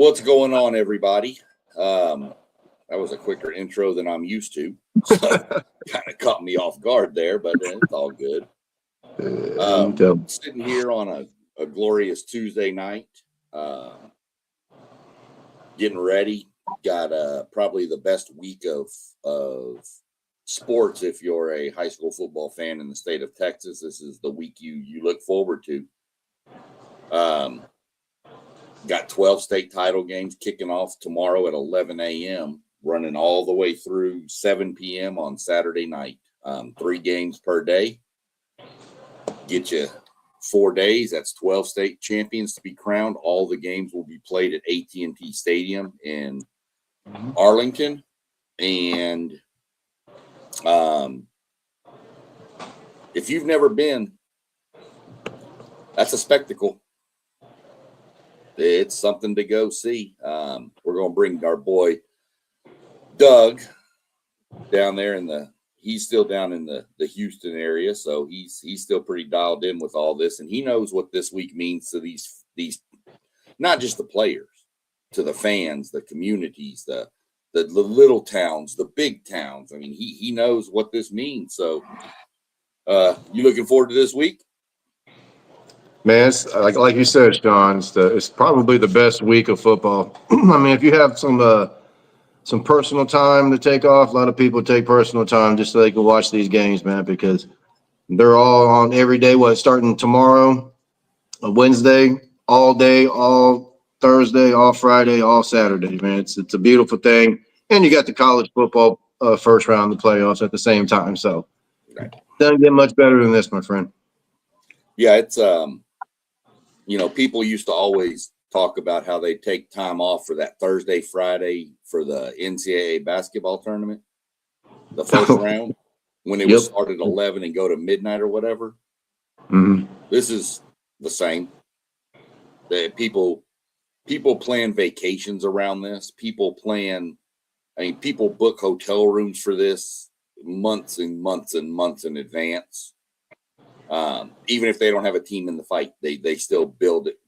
What's going on, everybody? That was a quicker intro than I'm used to. So kind of caught me off guard there, but it's all good. Sitting here on a glorious Tuesday night, getting ready. Got probably the best week of sports if you're a high school football fan in the state of Texas. This is the week you look forward to. Got 12 state title games kicking off tomorrow at 11 a.m., running all the way through 7 p.m. on Saturday night. 3 games per day. Get you 4 days. That's 12 state champions to be crowned. All the games will be played at AT&T Stadium in Arlington. And if you've never been, that's a spectacle. It's something to go see. We're going to bring our boy Doug down there he's still down in the Houston area, so he's still pretty dialed in with all this, and he knows what this week means to these not just the players, to the fans, the communities, the little towns, the big towns. I mean, he knows what this means. So, you looking forward to this week? Man, it's like you said, Sean, it's probably the best week of football. I mean, if you have some personal time to take off, a lot of people take personal time just so they can watch these games, man, because they're all on every day. Starting tomorrow, Wednesday, all day, all Thursday, all Friday, all Saturday, man. It's a beautiful thing, and you got the college football first round of the playoffs at the same time. So, doesn't get much better than this, my friend. Yeah, it's people used to always talk about how they take time off for that Thursday, Friday for the NCAA basketball tournament, the first round, when it was start at 11 and go to midnight or whatever. Mm-hmm. This is the same. People plan vacations around this. People book hotel rooms for this months and months and months in advance. Even if they don't have a team in the fight, they still build it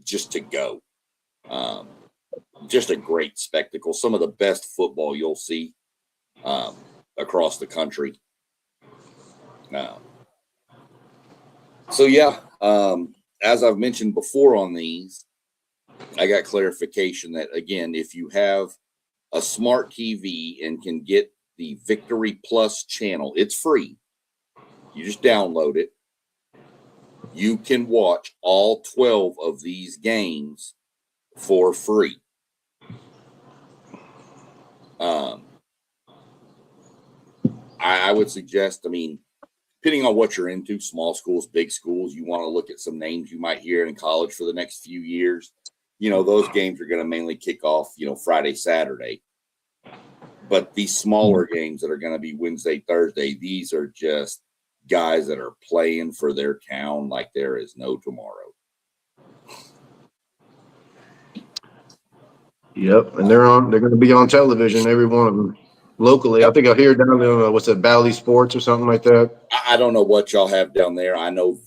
just to go. Just a great spectacle. Some of the best football you'll see across the country. As I've mentioned before on these, I got clarification that, again, if you have a smart TV and can get the Victory Plus channel, it's free. You just download it. You can watch all 12 of these games for free. I would suggest, depending on what you're into, small schools, big schools, you want to look at some names you might hear in college for the next few years. Those games are going to mainly kick off, Friday, Saturday. But these smaller games that are going to be Wednesday, Thursday, these are just guys that are playing for their town like there is no tomorrow. Yep, and they're going to be on television, every one of them, locally. Yep. I think I hear down there, what's it, Bally Sports or something like that? I don't know what y'all have down there. I know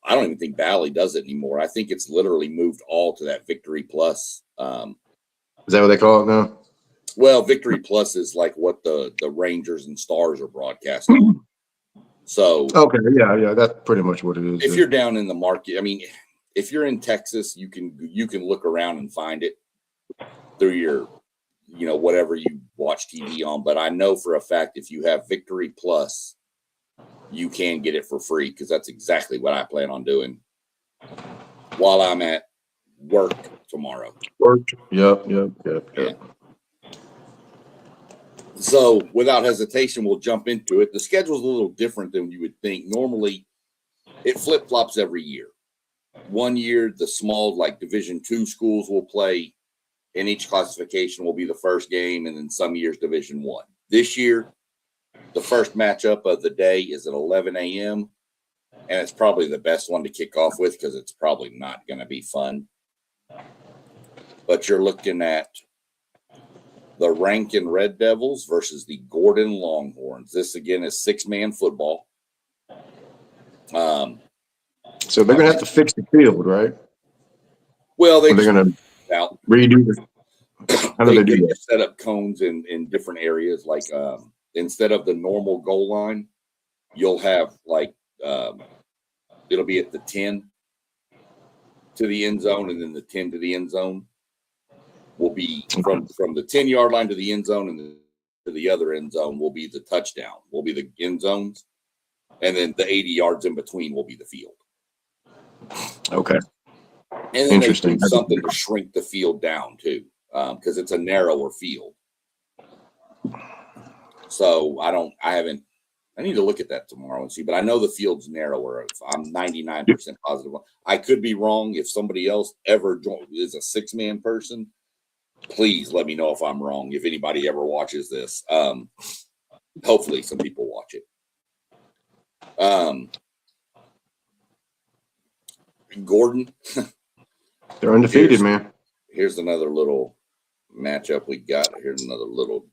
I don't even think Bally does it anymore. I think it's literally moved all to that Victory Plus. Is that what they call it now? Well, Victory Plus is like what the Rangers and Stars are broadcasting. So okay, yeah, that's pretty much what it is. If you're down in the market, if you're in Texas, you can look around and find it through your, whatever you watch TV on. But I know for a fact if you have Victory Plus, you can get it for free, because that's exactly what I plan on doing while I'm at work tomorrow. Yep. Yeah. So without hesitation, we'll jump into it. The schedule's a little different than you would think. Normally, it flip-flops every year. One year, the small, Division II schools will play in each classification will be the first game, and then some years Division I. This year, the first matchup of the day is at 11 a.m., and it's probably the best one to kick off with because it's probably not going to be fun. But you're looking at the Rankin Red Devils versus the Gordon Longhorns. This, again, is 6-man football. So they're going to have to fix the field, right? Well, out. Redo the, how do they do that? just set up cones in different areas. Like instead of the normal goal line, you'll have like it'll be at the 10 to the end zone, and then the 10 to the end zone will be from the 10-yard line to the end zone, and to the other end zone will be the touchdown, will be the end zones, and then the 80 yards in between will be the field. Okay. And then Interesting. they do something to shrink the field down too, because it's a narrower field. So I need to look at that tomorrow and see, but I know the field's narrower. I'm 99% positive. I could be wrong. If somebody else ever is a 6-man person, please let me know if I'm wrong. If anybody ever watches this, hopefully some people watch it. Gordon. They're undefeated, man. Here's another little matchup we got. Here's another little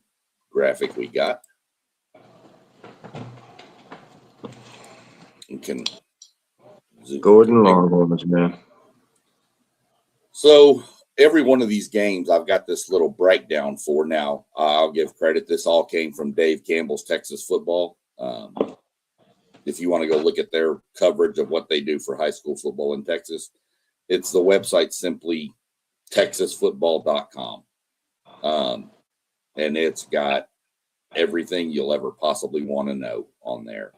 graphic we got. You can Gordon Longhorns, man. So every one of these games, I've got this little breakdown for now. I'll give credit. This all came from Dave Campbell's Texas Football. If you want to go look at their coverage of what they do for high school football in Texas, it's the website simply texasfootball.com. And it's got everything you'll ever possibly want to know on there.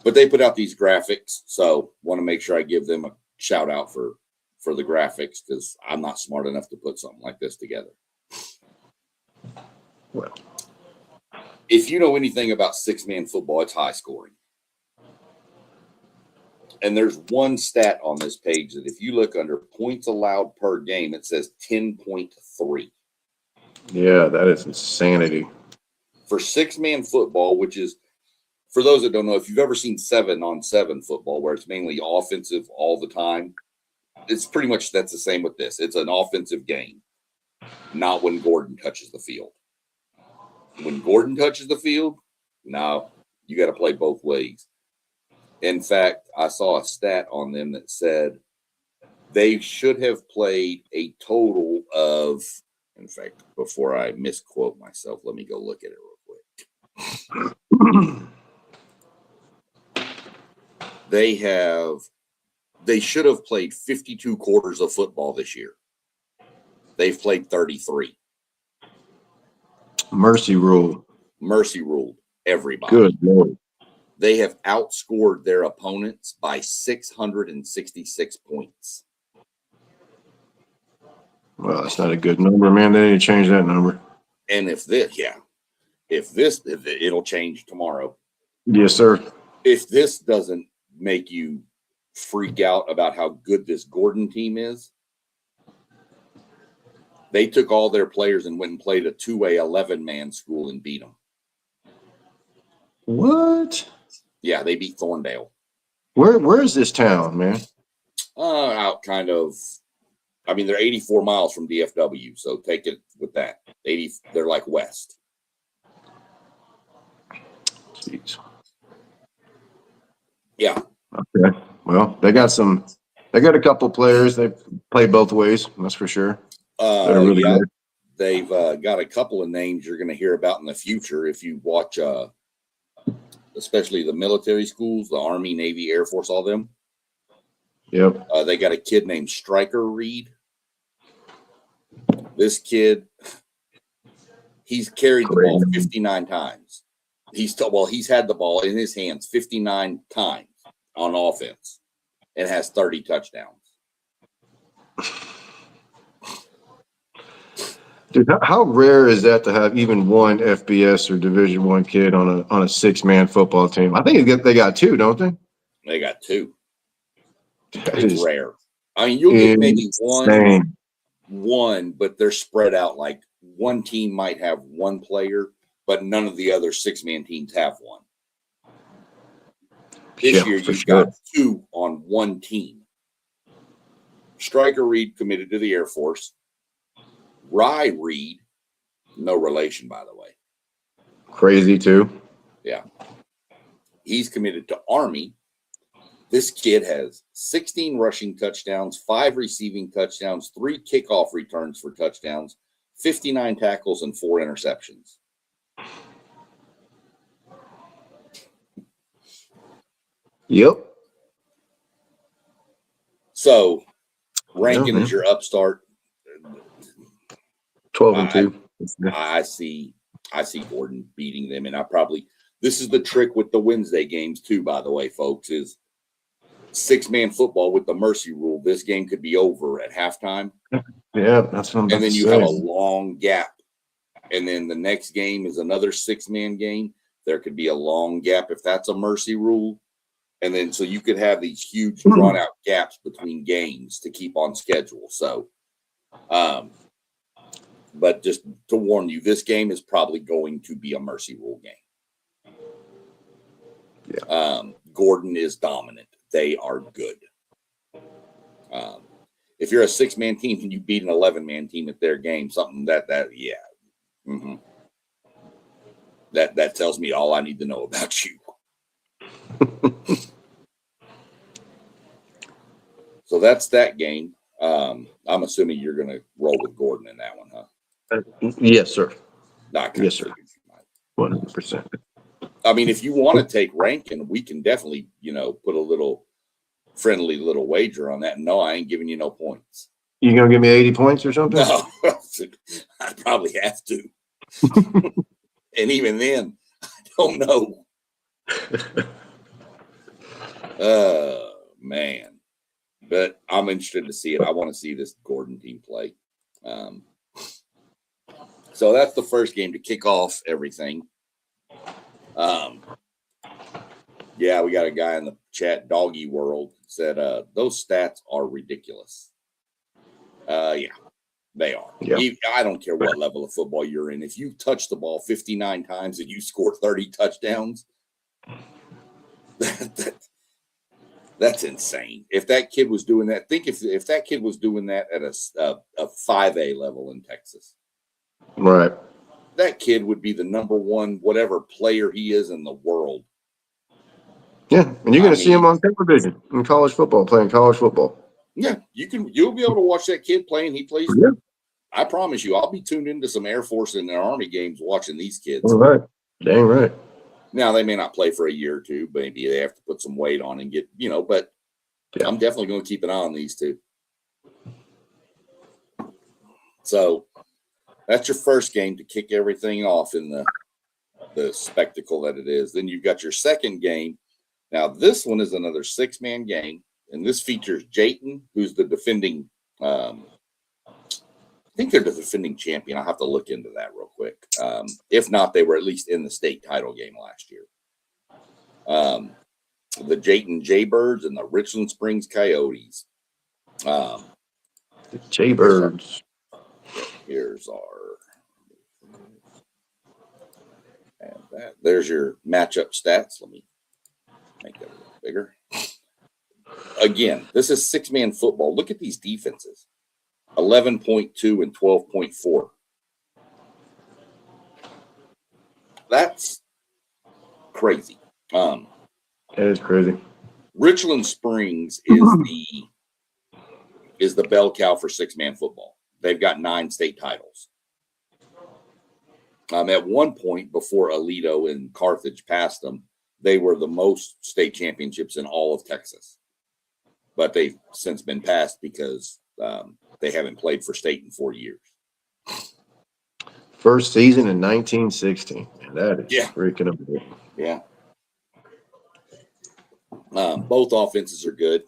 But they put out these graphics, so want to make sure I give them a shout out for the graphics, because I'm not smart enough to put something like this together. Well, if you know anything about 6-man football, it's high scoring. And there's one stat on this page that if you look under points allowed per game, it says 10.3. yeah, that is insanity. For 6-man football, which is, for those that don't know, if you've ever seen 7-on-7 football, where it's mainly offensive all the time, it's pretty much that's the same with this. It's an offensive game, not when Gordon touches the field. When Gordon touches the field, now you got to play both ways. In fact, I saw a stat on them that said they should have played a total of, in fact, before I misquote myself, let me go look at it real quick. They should have played 52 quarters of football this year. They've played 33. Mercy rule. Mercy ruled everybody. Good Lord. They have outscored their opponents by 666 points. Well, that's not a good number, man. They need to change that number. And if it'll change tomorrow. Yes, sir. If this doesn't make you freak out about how good this Gordon team is, they took all their players and went and played a 2A 11-man school and beat them. What? Yeah, they beat Thorndale. Where is this town, man? Out kind of, I mean, they're 84 miles from DFW, so take it with that. They're like west. Jeez. Yeah. Okay. Well, they got a couple players. They play both ways, that's for sure. They're really good. They've got a couple of names you're going to hear about in the future if you watch, especially the military schools, the Army, Navy, Air Force, all them. Yep. They got a kid named Stryker Reed. This kid, he's carried the ball 59 times. He's had the ball in his hands 59 times on offense and has 30 touchdowns. Dude, how rare is that to have even one FBS or Division I kid on a 6-man football team? I think they got 2, don't they? They got 2. That it's is rare. I mean, you'll get maybe one, but they're spread out. Like one team might have one player, but none of the other 6-man teams have one. This year, you've got 2 on one team. Stryker Reed committed to the Air Force. Rye Reed, no relation, by the way. Crazy, too. Yeah. He's committed to Army. This kid has 16 rushing touchdowns, 5 receiving touchdowns, 3 kickoff returns for touchdowns, 59 tackles, and 4 interceptions. Yep. So Rankin is your upstart. 12-2. I see Gordon beating them, and this is the trick with the Wednesday games too, by the way, folks, is 6-man football with the mercy rule. This game could be over at halftime. Yeah, that's what I'm about and then to you say. have a long gap. And then the next game is another 6-man game. There could be a long gap if that's a mercy rule. And then so you could have these huge drawn out gaps between games to keep on schedule. So, but just to warn you, this game is probably going to be a mercy rule game. Yeah. Gordon is dominant. They are good. If you're a 6-man team and you beat an 11-man team at their game, something yeah. Mm-hmm. That tells me all I need to know about you. So that's that game. I'm assuming you're going to roll with Gordon in that one, huh? Yes, sir. Yes, sir. 100%. I mean, if you want to take Rankin, we can definitely, put a little friendly little wager on that. No, I ain't giving you no points. You gonna give me 80 points or something? No, I probably have to. And even then, I don't know. Man. But I'm interested to see it. I want to see this Gordon team play. So that's the first game to kick off everything. Yeah, we got a guy in the chat, Doggy World, said those stats are ridiculous. Yeah, they are. Yeah. I don't care what level of football you're in. If you touch the ball 59 times and you score 30 touchdowns, that's insane. If that kid was doing that, think if that kid was doing that at a 5A level in Texas. Right. That kid would be the number one whatever player he is in the world. Yeah, and you're going to see him on television in college football, playing college football. Yeah, you'll be able to watch that kid play, and he plays. Yeah. I promise you, I'll be tuned into some Air Force and Army games watching these kids. All right. Dang right. Now, they may not play for a year or two. Maybe they have to put some weight on and get, but yeah. I'm definitely going to keep an eye on these two. So that's your first game to kick everything off in the spectacle that it is. Then you've got your second game. Now, this one is another 6-man game, and this features Jayton, who's the defending I think they're the defending champion. I'll have to look into that real quick. If not, they were at least in the state title game last year. The Jayton Jaybirds and the Richland Springs Coyotes. The Jaybirds. Here's our. And that. There's your matchup stats. Let me make that a little bigger. Again, this is 6-man football. Look at these defenses. 11.2 and 12.4. That's crazy. That is crazy. Richland Springs is the bell cow for 6-man football. They've got 9 state titles. At one point before Aledo and Carthage passed them, they were the most state championships in all of Texas. But they've since been passed because they haven't played for state in 40 years. First season in 1916. And that is freaking amazing. Yeah. Both offenses are good,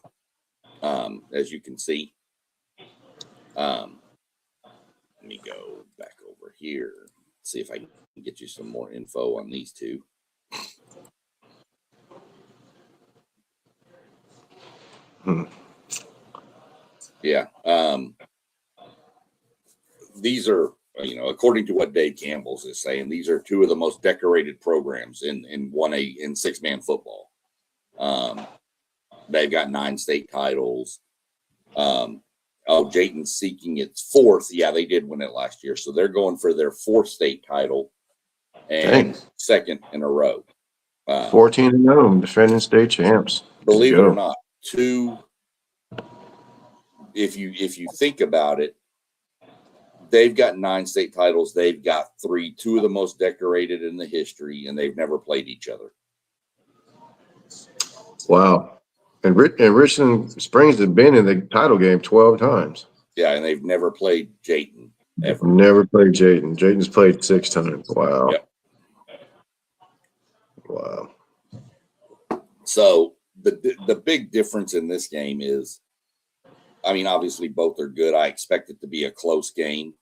as you can see. Let me go back over here, see if I can get you some more info on these two. Yeah. These are, according to what Dave Campbell's is saying, these are two of the most decorated programs in 1A in 6-man football. They've got 9 state titles. Jayton's seeking its 4th. Yeah, they did win it last year. So they're going for their 4th state title and 2nd in a row. 14-0, defending state champs. Believe it Go. or not, if you think about it, they've got 9 state titles. They've got 3, 2 of the most decorated in the history, and they've never played each other. Wow. And Richland Springs has been in the title game 12 times. Yeah, and they've never played Jayton ever. Never played Jayton. Jayton's played 6 times. Wow. Yep. Wow. So the big difference in this game is, I mean, obviously both are good. I expect it to be a close game,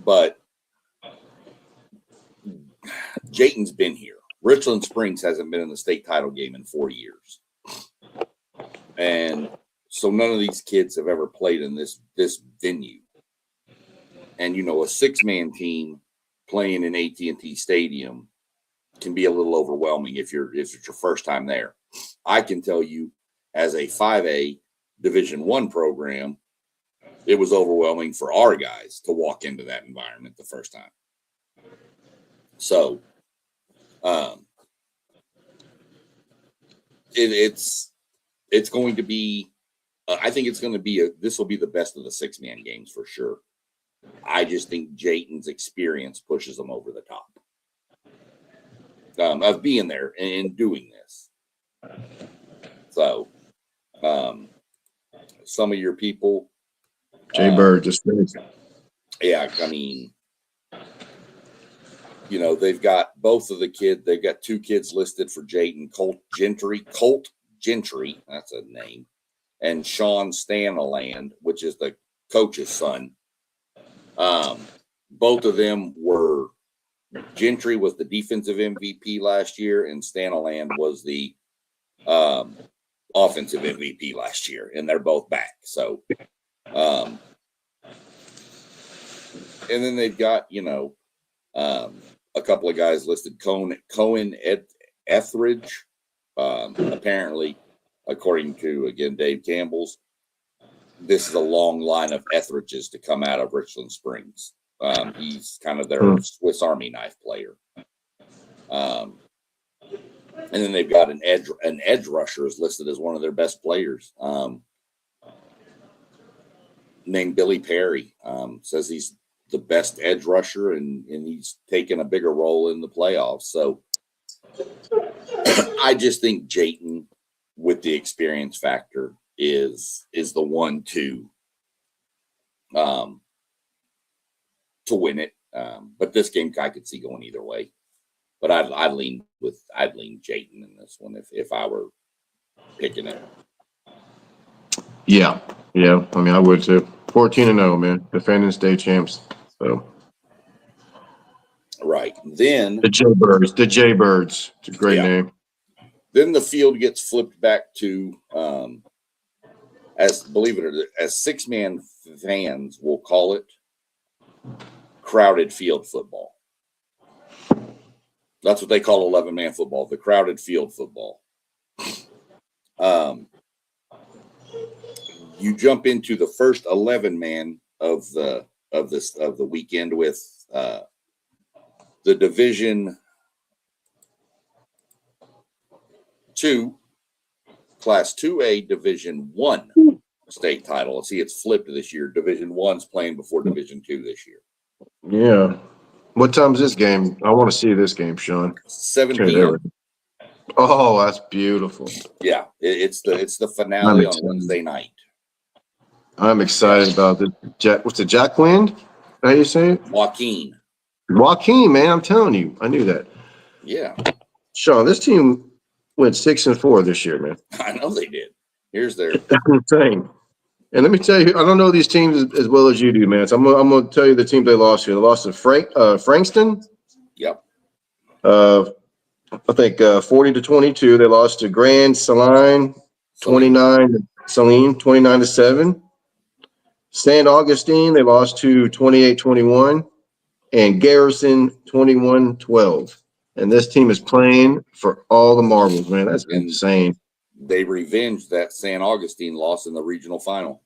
but Jayton's been here. Richland Springs hasn't been in the state title game in 4 years. And so none of these kids have ever played in this venue. And, you know, a 6-man team playing in AT&T Stadium can be a little overwhelming if it's your first time there. I can tell you, as a 5A Division I program, it was overwhelming for our guys to walk into that environment the first time. So, it's going to be, I think it's going to be this will be the best of the 6-man games for sure. I just think Jayton's experience pushes them over the top of being there and doing this. So, some of your people, Jay Bird just finished. Yeah, I mean, you know, they've got both of the kids. They've got 2 kids listed for Jayton: Colt Gentry, that's a name, and Sean Stanaland, which is the coach's son. Both of them were, Gentry was the defensive MVP last year, and Stanaland was the offensive MVP last year, and they're both back. So, and then they've got, you know, a couple of guys listed. Cohen Etheridge, apparently, according to, again, Dave Campbell's, this is a long line of Etheridges to come out of Richland Springs. He's kind of their Swiss Army knife player. And then they've got an edge rusher is listed as one of their best players, named Billy Perry. Says he's the best edge rusher, and he's taken a bigger role in the playoffs. So I just think Jayton, with the experience factor, is the one to win it. But this game I could see going either way. But I'd lean Jayton in this one if I were picking it. Yeah. Yeah. I mean, I would too. 14-0, man. Defending state champs. So. Right. Then The Jaybirds. It's a great name. Then the field gets flipped back to, as believe it or not, as 6-man fans will call it, crowded field football. That's what they call 11-man football, the crowded field football. You jump into the first 11-man of the weekend with the Division II, Class 2A Division I state title. See, it's flipped this year. Division I's playing before Division II this year. Yeah. What time is this game? I want to see this game, Sean. 7 p.m. Oh, that's beautiful. Yeah, it's the finale on Wednesday night. I'm excited about this. What's it, Jack Wind? How you say it? Joaquin, man, I'm telling you. I knew that. Yeah. Sean, this team went 6-4 this year, man. I know they did. Here's their. That's insane. And let me tell you, I don't know these teams as well as you do, man. So I'm going to tell you the teams they lost here. They lost to Frankston. Yep. I think 40-22. They lost to Grand Saline 29-7. St. Augustine, they lost to 28-21, and Garrison 21-12. And this team is playing for all the marbles, man. That's insane. They revenged that St. Augustine loss in the regional final.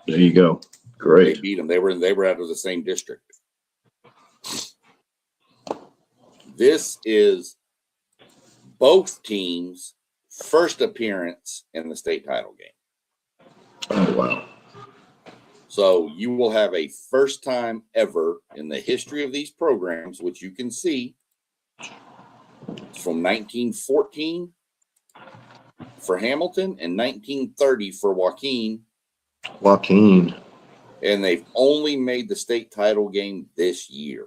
There you go. Great. They beat them. They were out of the same district. This is both teams' first appearance in the state title game. Oh, wow. So you will have a first time ever in the history of these programs, which you can see from 1914 for Hamilton and 1930 for Joaquin. And they've only made the state title game this year.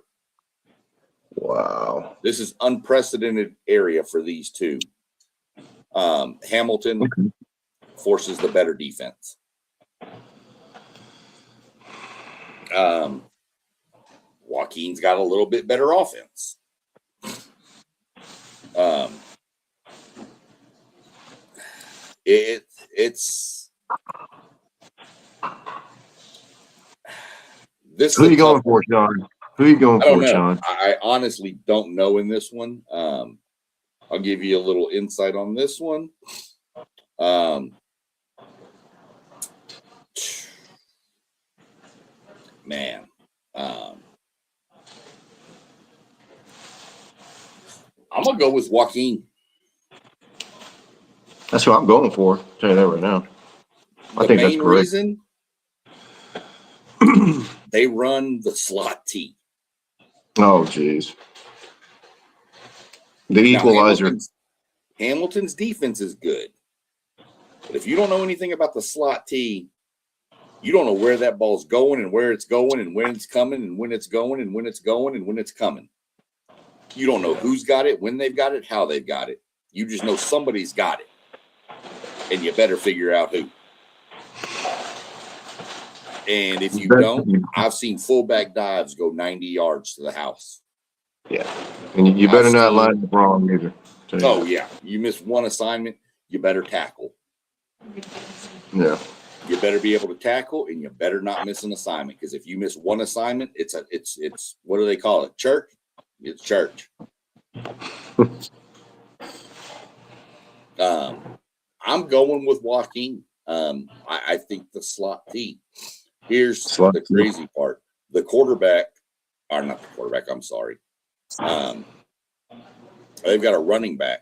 Wow. This is unprecedented area for these two. Hamilton forces the better defense. Joaquin's got a little bit better offense. It's this. Who are you going for, Sean? Who are you going for, Sean? I honestly don't know in this one. I'll give you a little insight on this one. Man, I'm gonna go with Joaquin. That's what I'm going for. I'll tell you that right now. I think that's correct. Reason they run the slot T. Oh, geez. The equalizer. Hamilton's defense is good. But if you don't know anything about the slot T, you don't know where that ball's going and where it's going and when it's coming and when it's going and when it's going and when it's coming. You don't know who's got it, when they've got it, how they've got it. You just know somebody's got it. And you better figure out who. And if you don't, I've seen fullback dives go 90 yards to the house. Yeah. And you better not line up wrong either. Oh, yeah. You miss one assignment, you better tackle. Yeah. You better be able to tackle, and you better not miss an assignment. Because if you miss one assignment, it's what do they call it? Church? It's church. I'm going with Joaquin. I think the slot T. Here's the crazy part. The quarterback, or not the quarterback, I'm sorry. They've got a running back,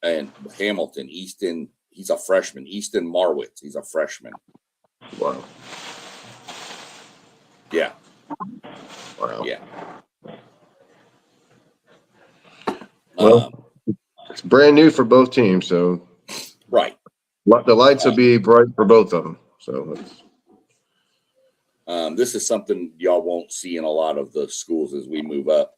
and Hamilton, Easton, he's a freshman. Easton Marwitz, he's a freshman. Wow. Yeah. Wow. Yeah. Well, it's brand new for both teams, so right. The lights will be bright for both of them. So this is something y'all won't see in a lot of the schools as we move up.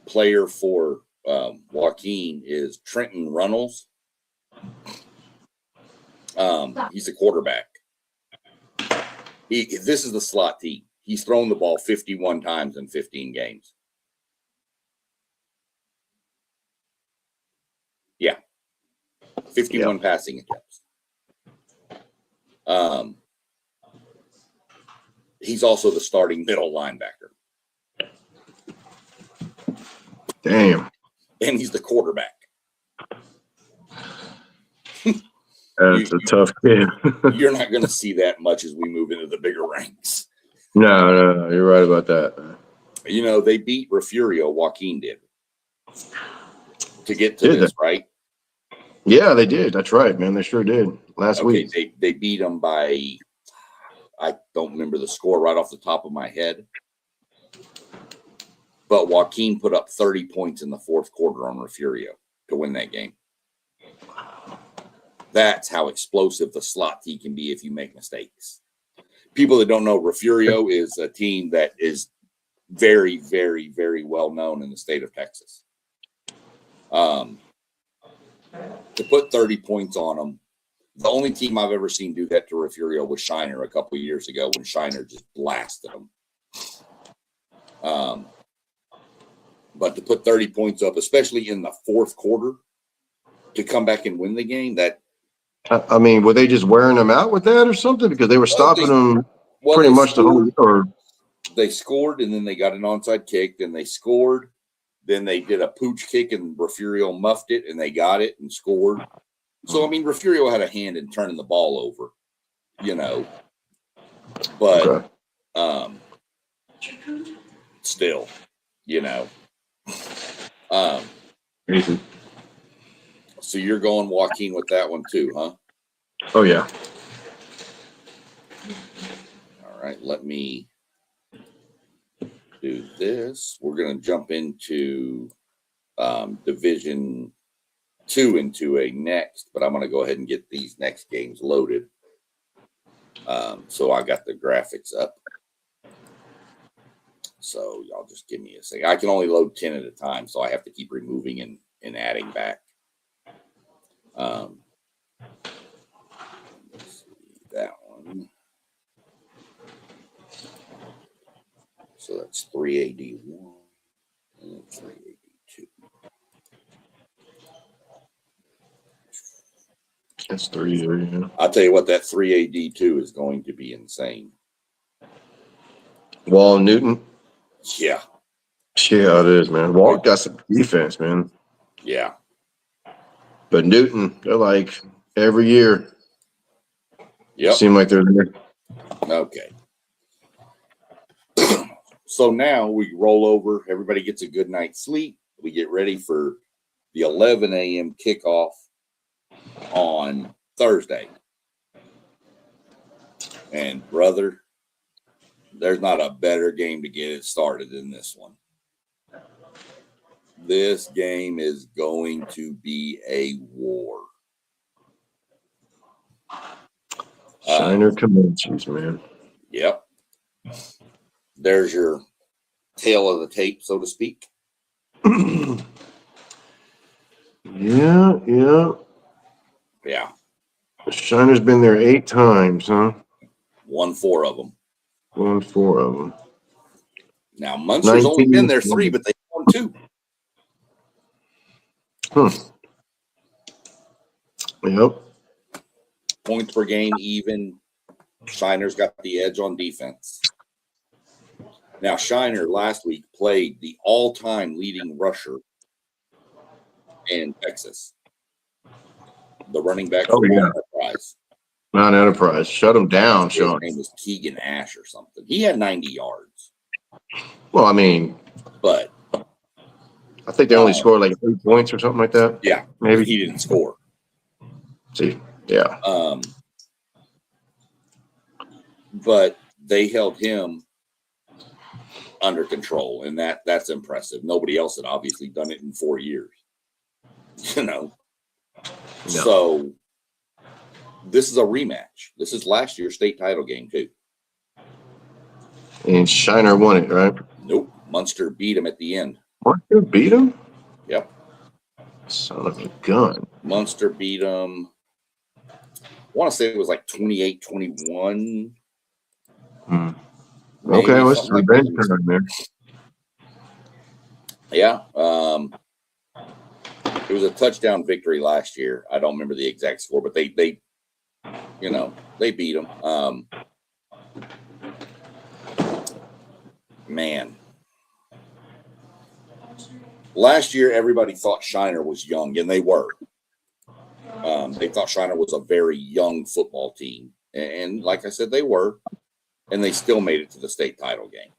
Player for Joaquin is Trenton Runnels. He's a quarterback. This is the slot T. He's thrown the ball 51 times in 15 games. Yeah. 51 passing attempts. He's also the starting middle linebacker. Damn. And he's the quarterback. That's a tough kid. You're not going to see that much as we move into the bigger ranks. No, you're right about that. You know, they beat Refugio, Joaquin did, to get to this, right? Yeah, they did. That's right, man. They sure did. Last week. They beat them by, I don't remember the score right off the top of my head. But Joaquin put up 30 points in the fourth quarter on Refugio to win that game. That's how explosive the slot T can be if you make mistakes. People that don't know, Refugio is a team that is very, very, very well known in the state of Texas. To put 30 points on them, the only team I've ever seen do that to Refugio was Shiner a couple of years ago when Shiner just blasted them. But to put 30 points up, especially in the fourth quarter, to come back and win the game, that. I mean, were they just wearing them out with that or something? Because they were stopping them pretty much the whole year. They scored, and then they got an onside kick. Then they scored. Then they did a pooch kick, and Refugio muffed it, and they got it and scored. So, I mean, Refugio had a hand in turning the ball over, you know. But still, you know. Easy. So you're going Joaquin with that one too, huh? Oh yeah. All right, let me do this. We're going to jump into Division 2 and 2A next, but I'm going to go ahead and get these next games loaded. So I got the graphics up. So y'all just give me a second. I can only load 10 at a time, so I have to keep removing and adding back. Let's see, that one. So that's 3AD1 and 3AD2. That's 3 there, yeah. I'll tell you what, that 3AD2 is going to be insane. Wall Newton. Yeah. Yeah, it is, man. Wall got some defense, man. Yeah. But Newton, they're like every year. Yep. Seem like they're there. Okay. So now we roll over. Everybody gets a good night's sleep. We get ready for the 11 a.m. kickoff on Thursday. And brother, there's not a better game to get it started than this one. This game is going to be a war. Shiner Comanches, man. Yep. There's your tail of the tape, so to speak. Yeah. Yeah. Shiner's been there 8 times, huh? Won 4 of them. Won 4 of them. Now, Munster's only been there 3, 19. but they won 2. Yep. Points per game, even. Shiner's got the edge on defense. Now, Shiner last week played the all-time leading rusher in Texas. The running back for Mount Enterprise. Mount Enterprise. Shut him down, His Sean. name was Keegan Ash or something. He had 90 yards. Well, I mean, But I think they only scored like 3 points or something like that. yeah, Maybe. he didn't score. See, yeah. But they held him under control, and that's impressive. Nobody else had obviously done it in 4 years. You know. No. So this is a rematch. This is last year's state title game too. And Shiner won it, right? Nope. Munster beat him at the end. Munster beat him? Yep. Son of a gun. Munster beat him. I want to say it was like 28-21. Okay, let's revenge time there. Yeah. It was a touchdown victory last year. I don't remember the exact score, but they beat them. Man. Last year, everybody thought Shiner was young, and they were. They thought Shiner was a very young football team. And like I said, they were. And they still made it to the state title game.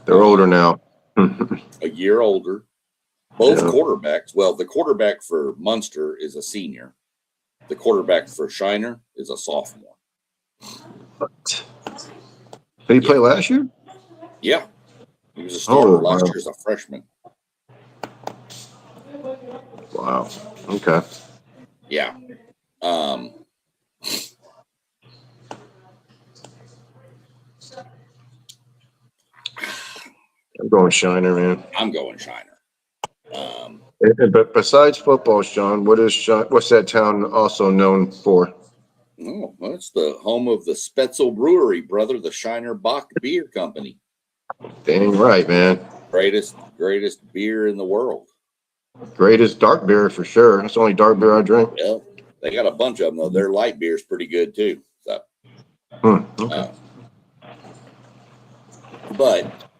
They're older now. A year older. Both quarterbacks. Well, the quarterback for Munster is a senior. The quarterback for Shiner is a sophomore. What? Did he play last year? Yeah. He was a starter last year as a freshman. Wow. Okay. Yeah. I'm going Shiner, man. I'm going Shiner. But besides football, Sean, what's that town also known for? Oh, well, it's the home of the Spetzel Brewery, brother, the Shiner Bock Beer Company. Dang right, man. Greatest beer in the world. Greatest dark beer for sure. That's the only dark beer I drink. Yeah, they got a bunch of them though. Their light beer is pretty good too. So, okay. But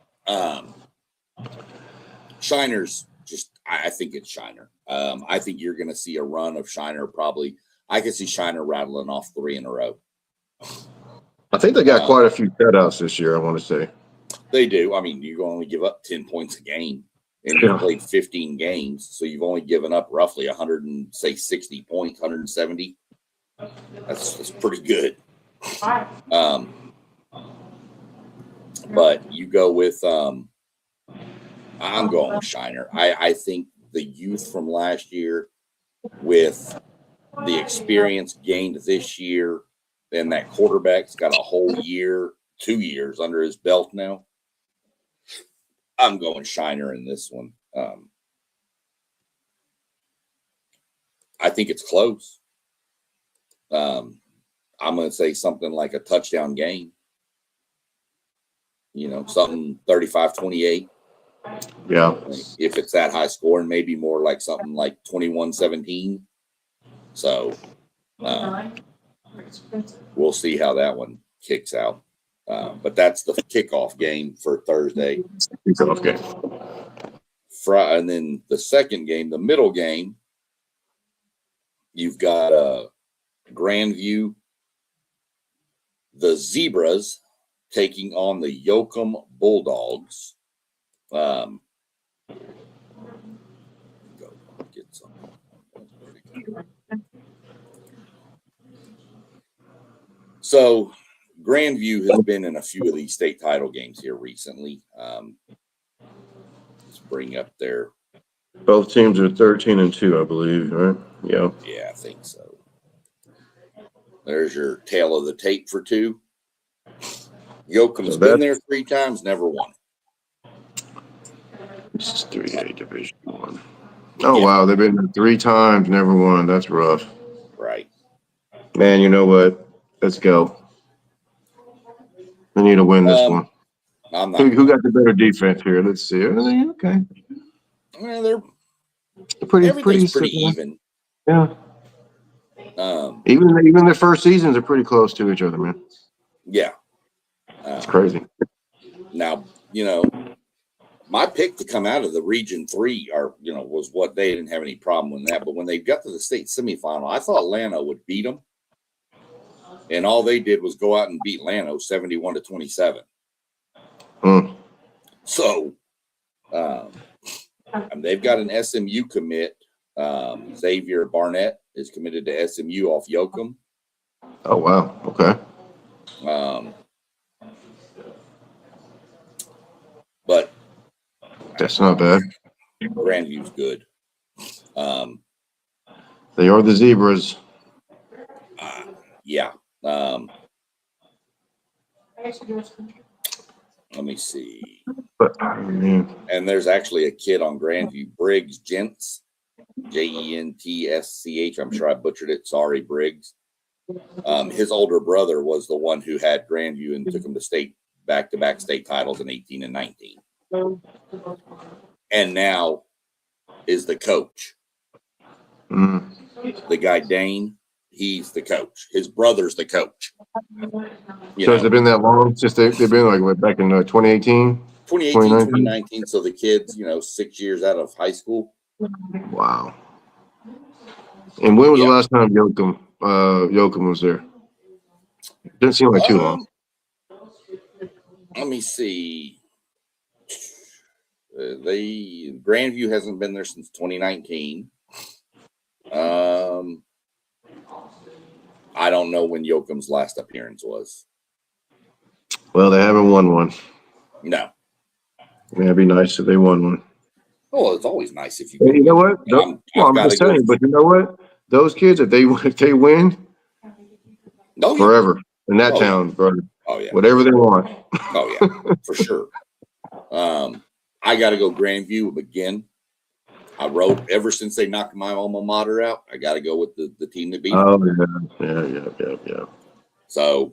Shiner's just. I think it's Shiner. I think you're going to see a run of Shiner. Probably, I can see Shiner rattling off 3 in a row. I think they got quite a few shutouts this year. I want to say they do. I mean, you only give up 10 points a game. and you played 15 games, so you've only given up roughly 60 points, 170. That's pretty good. But you go with I'm going with Shiner. I think the youth from last year with the experience gained this year, and that quarterback's got a whole year, 2 years under his belt now. I'm going Shiner in this one. I think it's close. I'm going to say something like a touchdown game. Something 35-28. Yeah. If it's that high score, and maybe more like something like 21-17. So we'll see how that one kicks out. But that's the kickoff game for Thursday. Kickoff game. And then the second game, the middle game, you've got Grandview, the Zebras taking on the Yoakum Bulldogs. Go get some. So Grandview has been in a few of these state title games here recently. Let's bring up their. Both teams are 13-2, I believe, right? Yeah. Yeah, I think so. There's your tail of the tape for 2. Yoakum's been there 3 times, never won. This is 3A Division 1. Oh, yeah. Wow. They've been there 3 times, never won. That's rough. Right. Man, you know what? Let's go. I need to win this one. Who got the better defense here? Let's see. Okay. Well, they're pretty even. Yeah. Even their first seasons are pretty close to each other, man. Yeah. It's crazy. Now, my pick to come out of the Region 3 was what they didn't have any problem with that. But when they got to the state semifinal, I thought Llano would beat them. And all they did was go out and beat Llano 71-27. So they've got an SMU commit. Xavier Barnett is committed to SMU off Yoakum. Oh, wow. Okay. But that's not bad. Grandview's good. They are the Zebras. Yeah. Let me see. And there's actually a kid on Grandview, Briggs Gents, Gentsch. I'm sure I butchered it. Sorry, Briggs. His older brother was the one who had Grandview and took him to back-to-back state titles in 18 and 19. And now is the coach. The guy, Dane, he's the coach. His brother's the coach. Has it been that long since they've been back in 2018? 2019. So the kids, 6 years out of high school. Wow. And when was the last time Yoakum was there? Didn't seem like too long. Let me see. Grandview hasn't been there since 2019. I don't know when Yoakum's last appearance was. Well, they haven't won one. No. It'd be nice if they won one. Well, it's always nice if you. You know what? I'm just saying, but you know what? Those kids, if they win, forever in that town, brother. Oh yeah. Whatever they want. Oh yeah, for sure. I got to go Grandview again. I wrote ever since they knocked my alma mater out. I got to go with the team that beat them. Oh yeah. So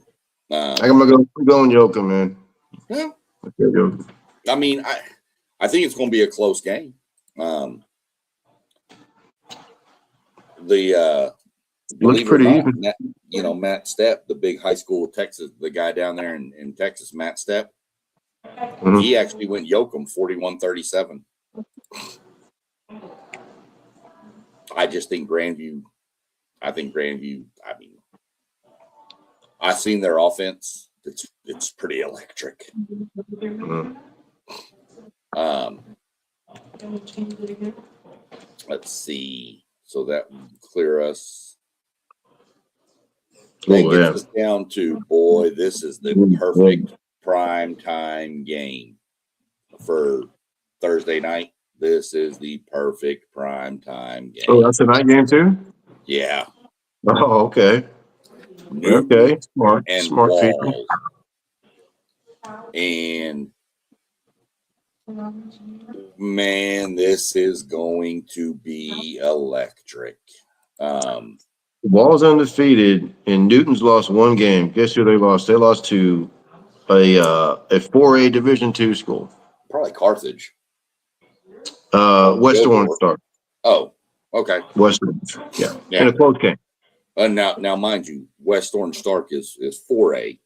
I'm going Yoakum, man. Yeah. I mean, I think it's going to be a close game. Looks pretty even. Matt Stepp, the big high school Texas, the guy down there in Texas, Matt Stepp. Mm-hmm. He actually went Yoakum 41-37. I just think Grandview. I mean, I've seen their offense. It's pretty electric. Mm-hmm. Let's see. So that would clear us. That Oh, gets yeah. us down to, boy, this is the perfect prime time game for Thursday night. This is the perfect prime time game. Oh, that's a night game too? Yeah. Oh, okay. Newton Okay. Smart. and Smart people. Walls. And man, this is going to be electric. Wall's undefeated, and Newton's lost one game. Guess who they lost? They lost to a 4A Division II school. Probably Carthage. West Orange Gilmore. Star. Oh, okay. West Orange. Yeah. Yeah. In a close game. Now, mind you, West Orange Stark is 4A.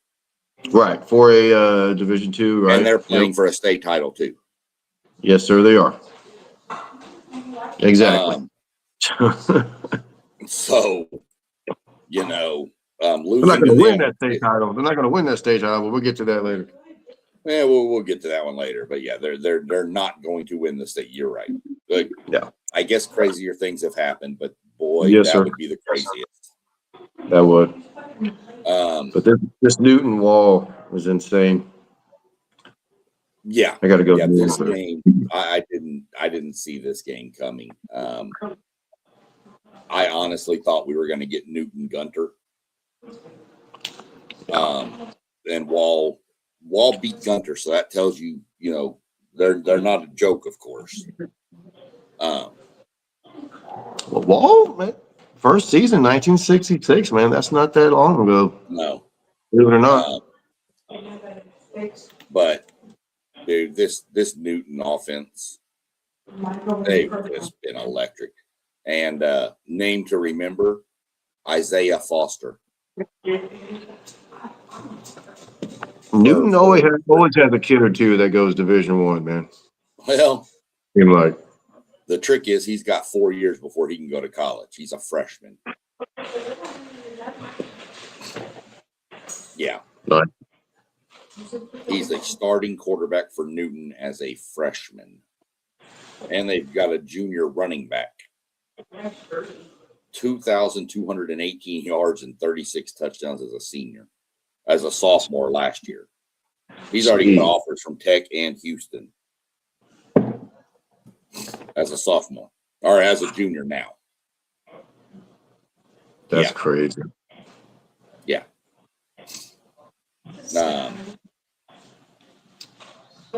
Right. 4A Division II, right? And they're playing for a state title too. Yes, sir, they are. Exactly. So, you know, losing They're not going to win them, that state title. They're not going to win that state title, but we'll get to that later. Yeah, we'll get to that one later. But yeah, they're not going to win the state. You're right. But Yeah. I guess crazier things have happened, but boy, Yes, that sir. would be the craziest. That would. But this Newton Wall was insane. Yeah. I got to go. Yeah, this game, I didn't see this game coming. I honestly thought we were going to get Newton Gunter. And Wall beat Gunter, so that tells you, you know, they're not a joke, of course. Well, Wall, man, first season, 1966, man. That's not that long ago. No. Believe it or not. But dude, this Newton offense, they've just been electric. And name to remember, Isaiah Foster. Newton always has a kid or two that goes Division I, man. Well, Seem like. the trick is he's got 4 years before he can go to college. He's a freshman. Yeah. Right. He's a starting quarterback for Newton as a freshman. And they've got a junior running back. 2,218 yards and 36 touchdowns as a senior. As a sophomore last year. He's already got offers from Tech and Houston. As a sophomore. Or as a junior now. That's crazy. Yeah.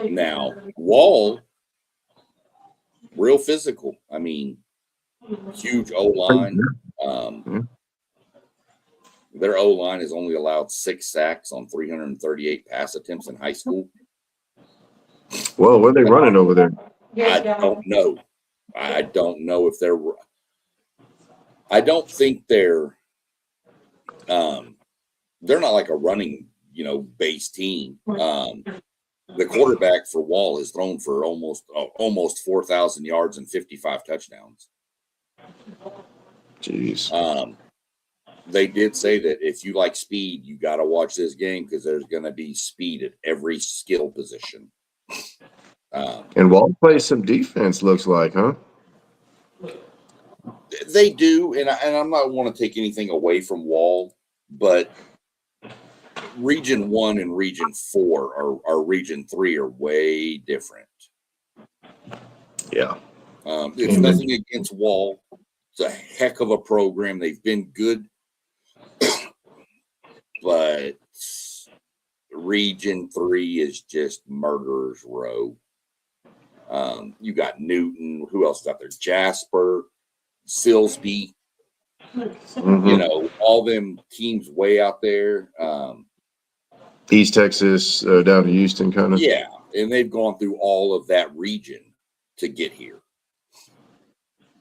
Now, Wall, real physical. I mean, huge O-line. Their O-line has only allowed 6 sacks on 338 pass attempts in high school. Well, what are they running over there? I don't know. I don't know if they're – I don't think they're not like a running, base team. The quarterback for Wall has thrown for almost 4,000 yards and 55 touchdowns. Jeez. They did say that if you like speed, you got to watch this game because there's going to be speed at every skill position. And Wall plays some defense, looks like, huh? They do, and I'm not want to take anything away from Wall, but Region 1 and Region 4 or Region 3 are way different. Yeah. It's nothing against Wall. It's a heck of a program. They've been good. But Region 3 is just murderer's row. You got Newton. Who else got there? Jasper, Silsby. All them teams way out there. East Texas, down to Houston, kind of. Yeah, and they've gone through all of that region to get here.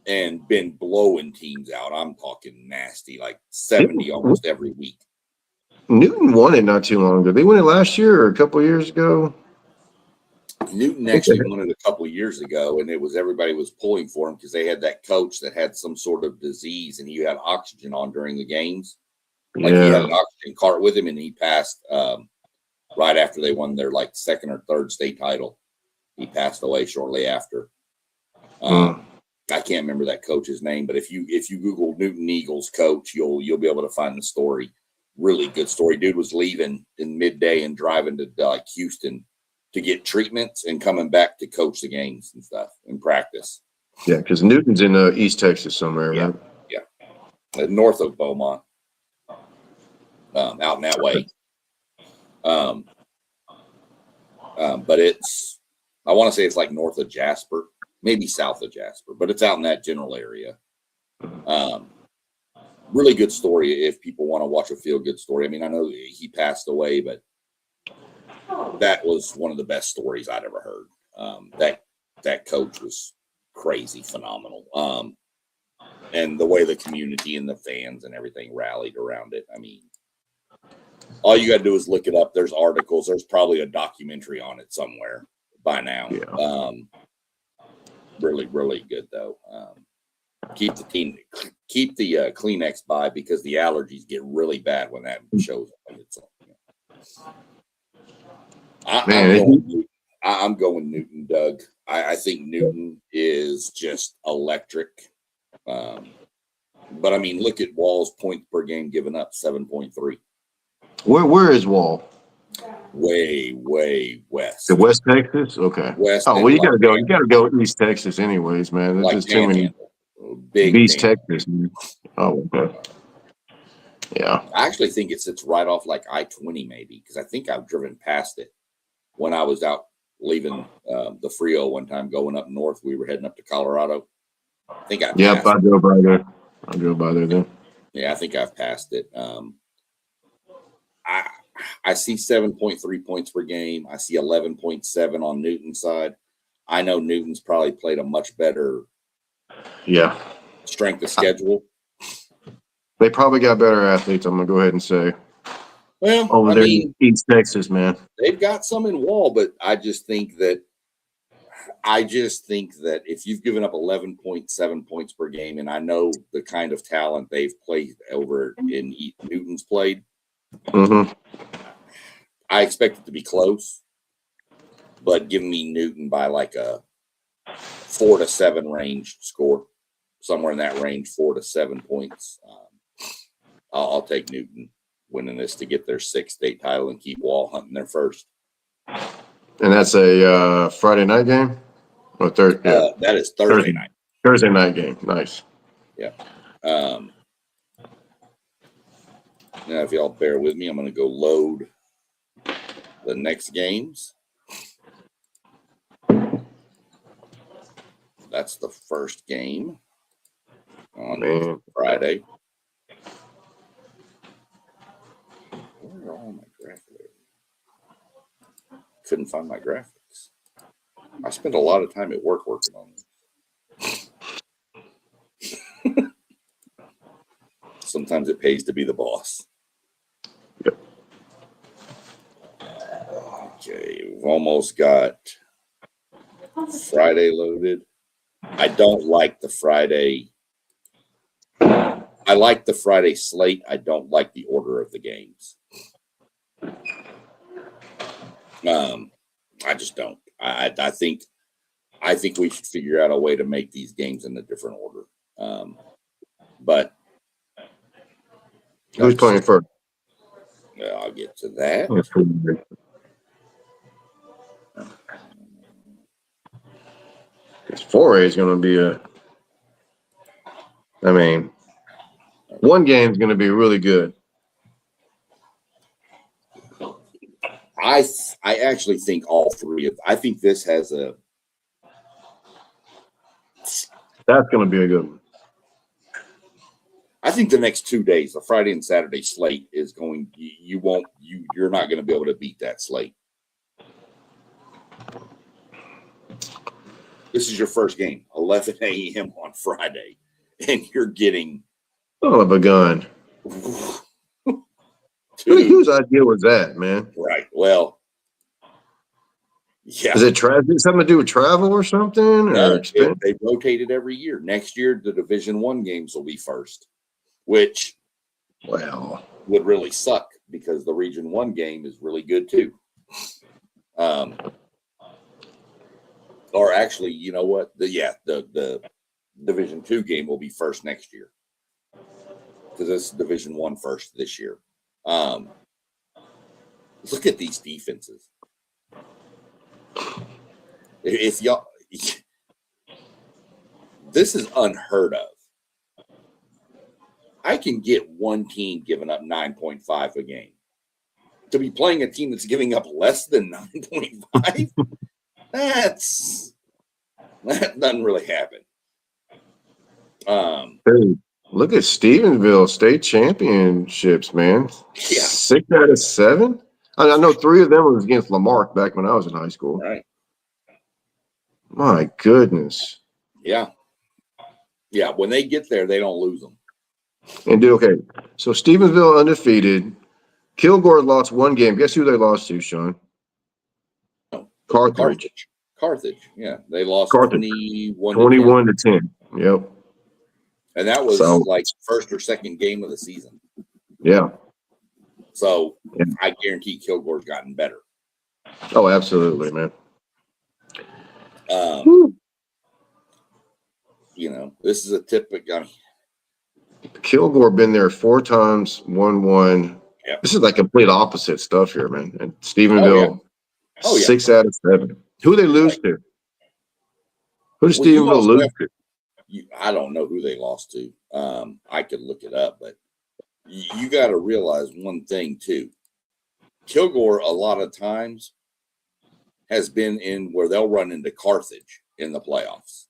And been blowing teams out. I'm talking nasty, like 70 almost every week. Newton won it not too long ago. They won it last year or a couple of years ago. Newton actually won it a couple of years ago, and everybody was pulling for him because they had that coach that had some sort of disease, and he had oxygen on during the games. He had an oxygen cart with him, and he passed right after they won their second or third state title. He passed away shortly after. I can't remember that coach's name, but if you Google Newton Eagles coach, you'll be able to find the story. Really good story. Dude was leaving in midday and driving to Houston to get treatments and coming back to coach the games and stuff and practice. Yeah, because Newton's in East Texas somewhere, right? Yeah, north of Beaumont, out in that way. But I want to say it's like north of Jasper, maybe south of Jasper, but it's out in that general area. Really good story if people want to watch a feel-good story. I mean, I know he passed away, but that was one of the best stories I'd ever heard. That coach was crazy, phenomenal. And the way the community and the fans and everything rallied around it. I mean, all you got to do is look it up. There's articles. There's probably a documentary on it somewhere by now. Yeah. Really, really good though. Keep the Kleenex by because the allergies get really bad when that shows up. I'm going Newton, Doug. I think Newton is just electric. But I mean, look at Wall's points per game given up, 7.3. Where is Wall? Way west. The West Texas? Okay. West. Oh, well, you gotta go. You gotta go East Texas, anyways, man. There's Like just too many. Big East Texas. Man. Oh, okay. Yeah. I actually think it sits right off like I-20 maybe because I think I've driven past it when I was out leaving the Frio one time going up north. We were heading up to Colorado. I think I Yep, I drove by there. I drove by there then. Yeah, I think I've passed it. I see 7.3 points per game. I see 11.7 on Newton's side. I know Newton's probably played a much better strength of schedule. They probably got better athletes, I'm going to go ahead and say. Well, over there in East Texas, man. They've got some in Wall, but I just think that if you've given up 11.7 points per game, and I know the kind of talent they've played over in Newton's played, I expect it to be close, but give me Newton by like a 4 to 7 range score, somewhere in that range, 4 to 7 points. I'll take Newton winning this to get their 6th state title and keep Wall hunting their first. And that's a Friday night game? Or that is Thursday night. Thursday night game. Nice. Yeah. Now, if y'all bear with me, I'm going to go load the next games. That's the first game on Friday. Where are all my graphics? Couldn't find my graphics. I spent a lot of time at work working on them. Sometimes it pays to be the boss. Yep. Okay, we've almost got Friday loaded. I don't like the Friday. I like the Friday slate. I don't like the order of the games. I just don't. I think we should figure out a way to make these games in a different order. But who's playing first? I'll get to that. This 4A is going to be one game is going to be really good. I actually think all three of. I think this has a. That's going to be a good one. I think the next 2 days, the Friday and Saturday slate is going. You're not going to be able to beat that slate. This is your first game, 11 a.m. on Friday, and you're getting. Son of a gun. Whose idea was that, man? Right. Well, yeah. Is it something to do with travel or something? No, they rotate it every year. Next year, the Division I games will be first, which would really suck because the Region I game is really good too. Or actually, you know what? The Division II game will be first next year because this is Division I first this year. Look at these defenses. If y'all, this is unheard of. I can get one team giving up 9.5 a game. To be playing a team that's giving up less than 9.5, that doesn't really happen. Hey, look at Stephenville state championships, man. Yeah. 6 out of 7. I know 3 of them was against Lamarck back when I was in high school. Right. My goodness. Yeah. Yeah. When they get there, they don't lose them. And okay, so Stephenville undefeated. Kilgore lost 1 game. Guess who they lost to, Sean? Carthage. Carthage. Yeah. They lost Carthage. 21 to 10. Yep. And that was like first or second game of the season. Yeah. So I guarantee Kilgore's gotten better. Oh, absolutely, man. You know, this is a typical. I mean, Kilgore been there 4 times, won 1. Yeah. This is like complete opposite stuff here, man. And Stephenville, 6 out of 7. Who they lose to? Who did Stephenville lose to? I don't know who they lost to. I could look it up, but you got to realize one thing too. Kilgore a lot of times has been in where they'll run into Carthage in the playoffs.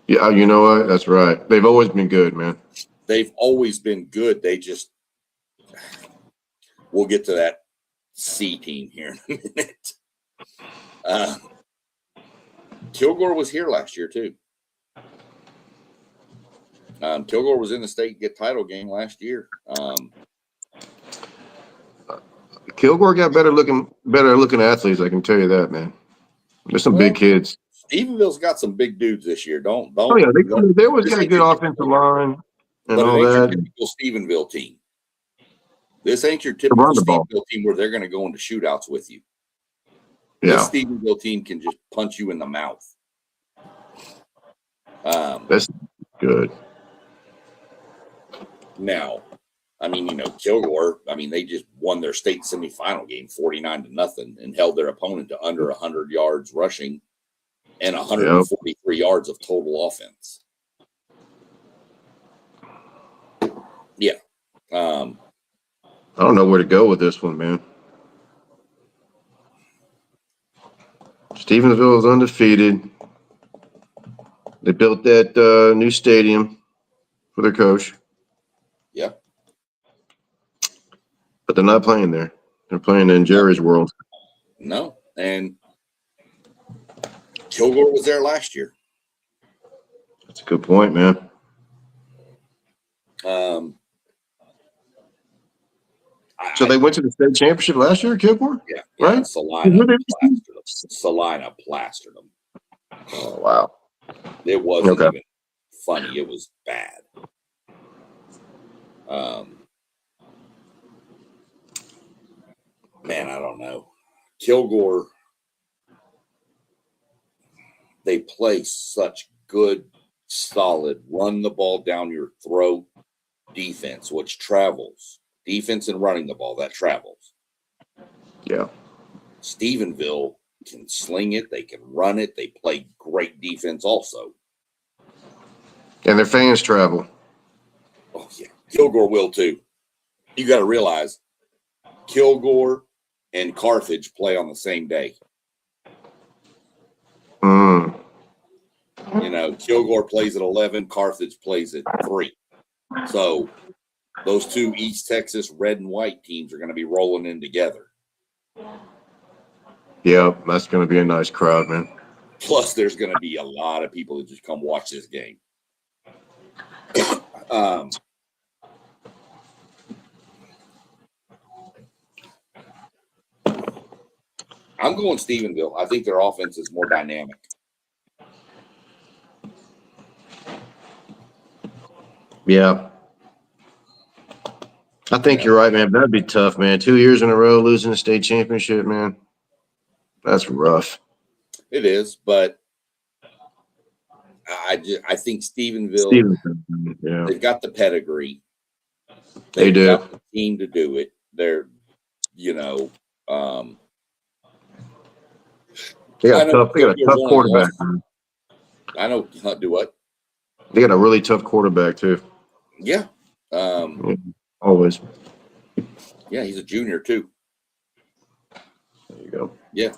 Yeah, you know what? That's right. They've always been good, man. They've always been good. We'll get to that C team here in a minute. Kilgore was here last year too. Kilgore was in the state title game last year. Kilgore got better looking athletes. I can tell you that, man. There's some big kids. Stephenville's got some big dudes this year. Don't. Oh yeah, they always got a good offensive line and all that. Your typical Stephenville team. This ain't your typical Stephenville team where they're going to go into shootouts with you. Yeah, this Stephenville team can just punch you in the mouth. That's good. Now, I mean, you know, Kilgore, I mean, they just won their state semifinal game 49-0 and held their opponent to under 100 yards rushing and 143 yards of total offense. Yeah. I don't know where to go with this one, man. Stephenville is undefeated. They built that new stadium for their coach. Yeah. But they're not playing there. They're playing in Jerry's World. No. And Kilgore was there last year. That's a good point, man. So they went to the state championship last year, Kilgore? Yeah. Right? Salina plastered them. Oh, wow. It wasn't even funny. It was bad. Man, I don't know. Kilgore, they play such good, solid, run the ball down your throat defense, which travels. Defense and running the ball, that travels. Yeah. Stephenville can sling it. They can run it. They play great defense also. And their fans travel. Oh, yeah. Kilgore will too. You got to realize Kilgore and Carthage play on the same day. You know, Kilgore plays at 11, Carthage plays at 3. So those two East Texas red and white teams are going to be rolling in together. Yeah, that's going to be a nice crowd, man. Plus, there's going to be a lot of people that just come watch this game. I'm going Stephenville. I think their offense is more dynamic. Yeah. I think you're right, man. That'd be tough, man. 2 years in a row losing the state championship, man. That's rough. It is, but I think Stephenville, Stevenson, yeah, they've got the pedigree. they They've do. got the team to do it. They're, you know, They I got know they got a tough Kilgore's only quarterback. lost. Man. I know do what? They got a really tough quarterback too. Yeah. Always. Yeah, he's a junior too. There you go. Yeah.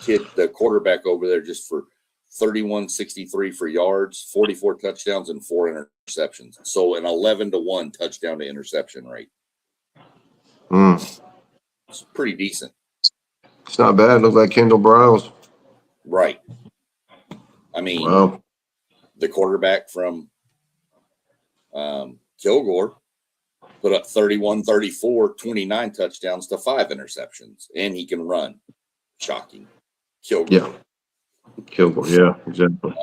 Kid, the quarterback over there, just for 3163 for yards, 44 touchdowns, and 4 interceptions. So an 11-1 touchdown to interception rate. It's pretty decent. It's not bad. Looks like Kendall Browse. Right. I mean, Wow. the quarterback from Kilgore put up 31-34, 29 touchdowns to 5 interceptions, and he can run. Shocking. Kilgore. Yeah. Kilgore. Yeah, exactly.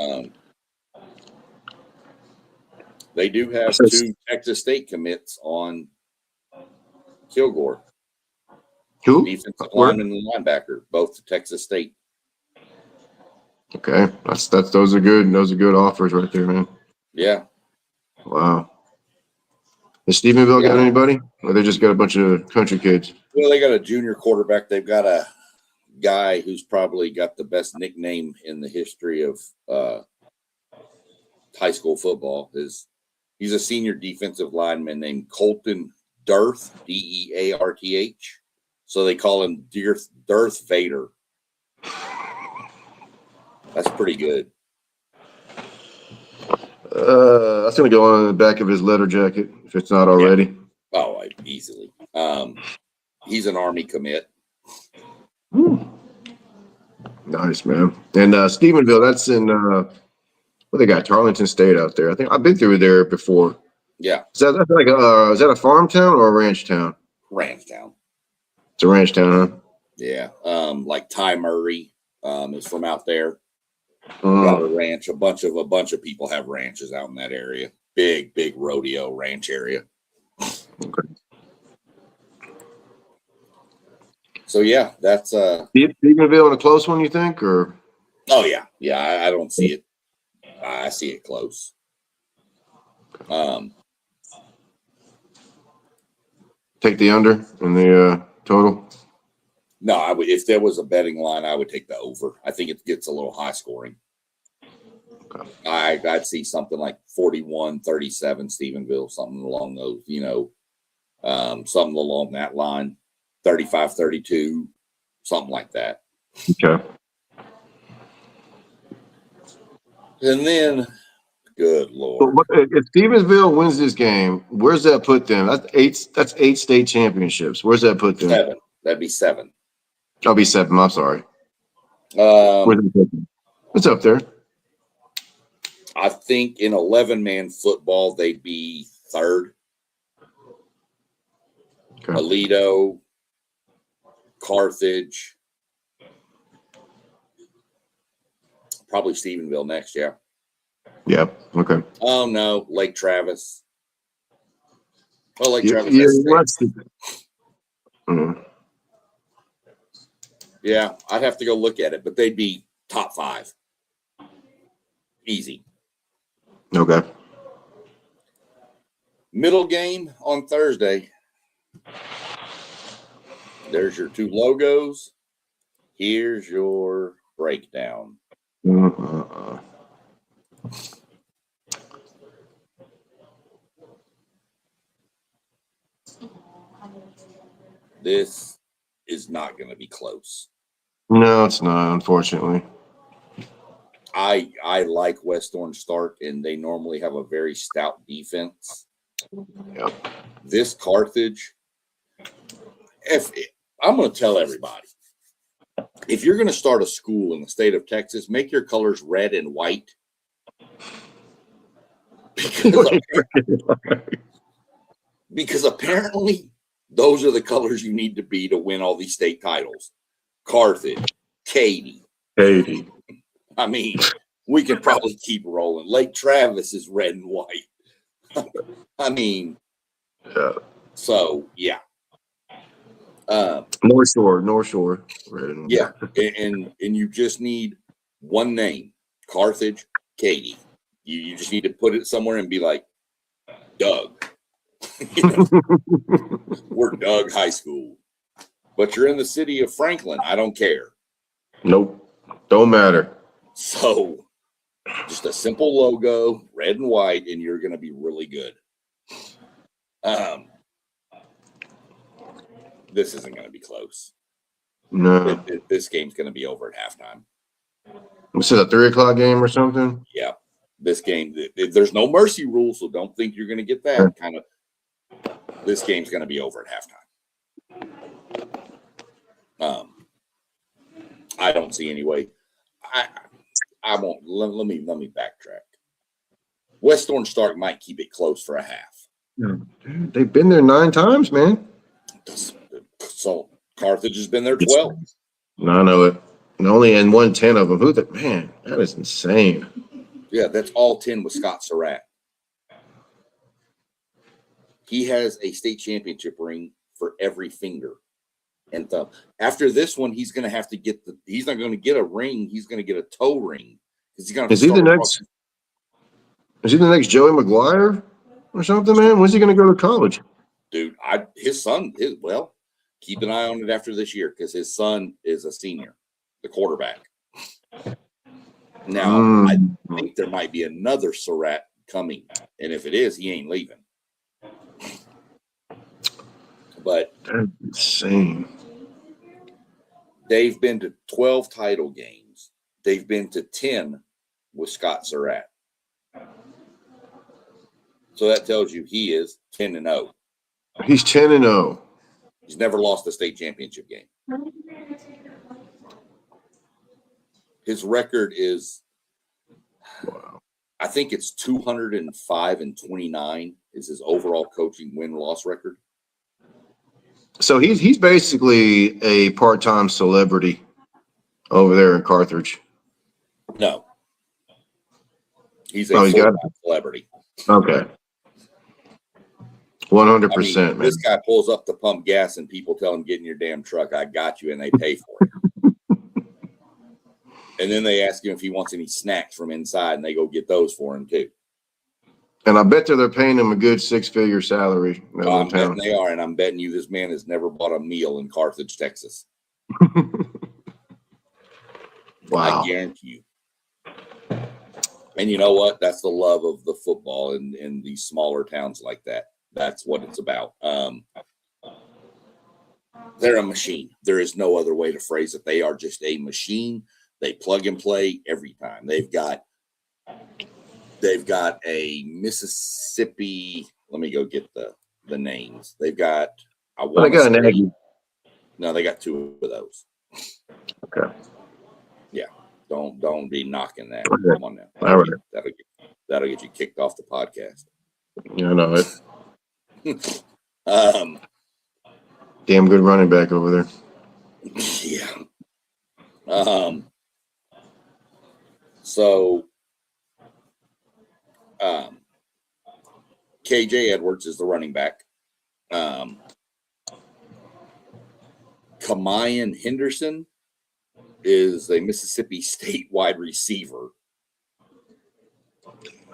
They do have 2 Texas State commits on Kilgore. Who? Defensive lineman and linebacker, both to Texas State. Okay, those are good. Those are good offers right there, man. Yeah. Wow. Has Stephenville got anybody, or they just got a bunch of country kids? Well, they got a junior quarterback. They've got a guy who's probably got the best nickname in the history of high school football. He's a senior defensive lineman named Colton Dearth, Dearth. So they call him Dearth Vader. That's pretty good. That's gonna go on the back of his letter jacket if it's not already. Yeah. Oh, easily. He's an Army commit. Nice, man. And Stephenville, that's in what they got? Tarleton State out there. I think I've been through there before. Yeah. Is that a farm town or a ranch town? Ranch town. It's a ranch town, huh? Yeah. Like Ty Murray is from out there. Got a ranch. A bunch of people have ranches out in that area. Big rodeo ranch area. Okay. So yeah, that's Stephenville in a close one, you think, or? Oh yeah, I don't see it. I see it close. Take the under in the total. No, I would. If there was a betting line, I would take the over. I think it gets a little high scoring. Okay. I'd see something like 41-37 Stephenville, something along those, something along that line, 35-32, something like that. Okay. And then, good Lord. But if Stephenville wins this game, where's that put them? That's 8 state championships. Where's that put them? 7. That'd be 7. I'll be 7. I'm sorry. Where's it put them? It's up there. I think in 11-man football, they'd be 3rd. Okay. Aledo, Carthage, probably Stephenville next, yeah. Yeah. Okay. Oh no, Lake Travis. Oh, Lake Travis. Yeah, I'd have to go look at it, but they'd be top 5. Easy. Okay. Middle game on Thursday. There's your 2 logos. Here's your breakdown. This is not going to be close. No, it's not, unfortunately. I like West Orange Stark, and they normally have a very stout defense. Yeah. This Carthage, I'm going to tell everybody, if you're going to start a school in the state of Texas, make your colors red and white. Because apparently those are the colors you need to be to win all these state titles. Carthage, Katy. I mean, we can probably keep rolling. Lake Travis is red and white. I mean, yeah. So, yeah. North Shore. Right. Yeah, and you just need one name, Carthage, Katy. You just need to put it somewhere and be like, Doug. You know, we're Doug High School, but you're in the city of Franklin. I don't care. Nope. Don't matter. So just a simple logo, red and white, and you're going to be really good. This isn't going to be close. No. This game's going to be over at halftime. This is a 3:00 game or something. Yeah, this game, there's no mercy rule, so don't think you're going to get that kind of. This game's going to be over at halftime. I don't see any way. I won't. Let me backtrack. West Orange Stark might keep it close for a half. They've been there 9 times, man. So Carthage has been there 12. No, I know it. And only in 1/10 of them. Man, that is insane. Yeah, that's all 10 with Scott Surratt. He has a state championship ring for every finger and thumb. After this one, he's going to have to get he's not going to get a ring. He's going to get a toe ring. Because he's going to. Is he the next Joey McGuire or something, man? When's he going to go to college? Dude, his son is, well, keep an eye on it after this year because his son is a senior, the quarterback. Now, I think there might be another Surratt coming. And if it is, he ain't leaving. But that's insane. They've been to 12 title games. They've been to 10 with Scott Surratt. So that tells you he is 10-0. He's 10-0. He's never lost a state championship game. His record is, wow, I think it's 205-29 is his overall coaching win-loss record. So he's basically a part-time celebrity over there in Carthage. No. He's a full-time celebrity. Okay. 100%, man. This guy pulls up to pump gas and people tell him, get in your damn truck, I got you, and they pay for it. And then they ask him if he wants any snacks from inside, and they go get those for him, too. And I bet they're paying him a good 6-figure salary. I'm betting they are, and I'm betting you this man has never bought a meal in Carthage, Texas. Wow. I guarantee you. And you know what? That's the love of the football in these smaller towns like that. That's what it's about. They're a machine. There is no other way to phrase it. They are just a machine. They plug and play every time. They've got a Mississippi. Let me go get the names. They've got. They got an Aggie. No, they got 2 of those. Okay. Yeah. Don't be knocking that. Okay. Come on now. That'll get you kicked off the podcast. Yeah, I know it. Damn good running back over there. Yeah. So KJ Edwards is the running back. Kamayan Henderson is a Mississippi State wide receiver.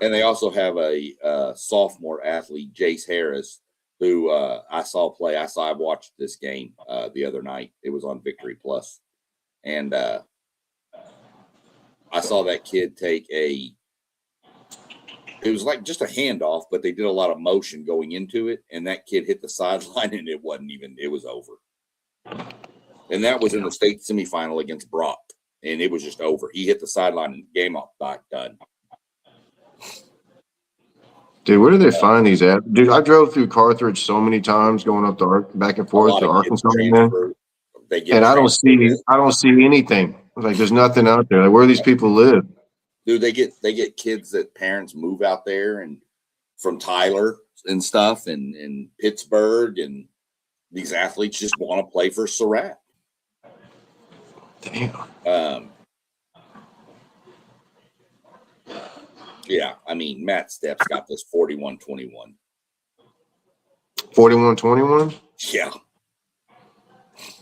And they also have a sophomore athlete, Jace Harris, who I saw play. I watched this game the other night. It was on Victory Plus. And I saw that kid take it was like just a handoff, but they did a lot of motion going into it. And that kid hit the sideline and it was over. And that was in the state semifinal against Brock. And it was just over. He hit the sideline and game off back done. Dude, where do they find these at? Dude, I drove through Carthage so many times going up to back and forth to Arkansas, man. And I don't see anything. Like there's nothing out there. Like where do these people live? Dude, they get kids that parents move out there and from Tyler and stuff and Pittsburgh, and these athletes just want to play for Surratt. Damn. Yeah, I mean, Matt Steps got this 41-21. 41-21? Yeah.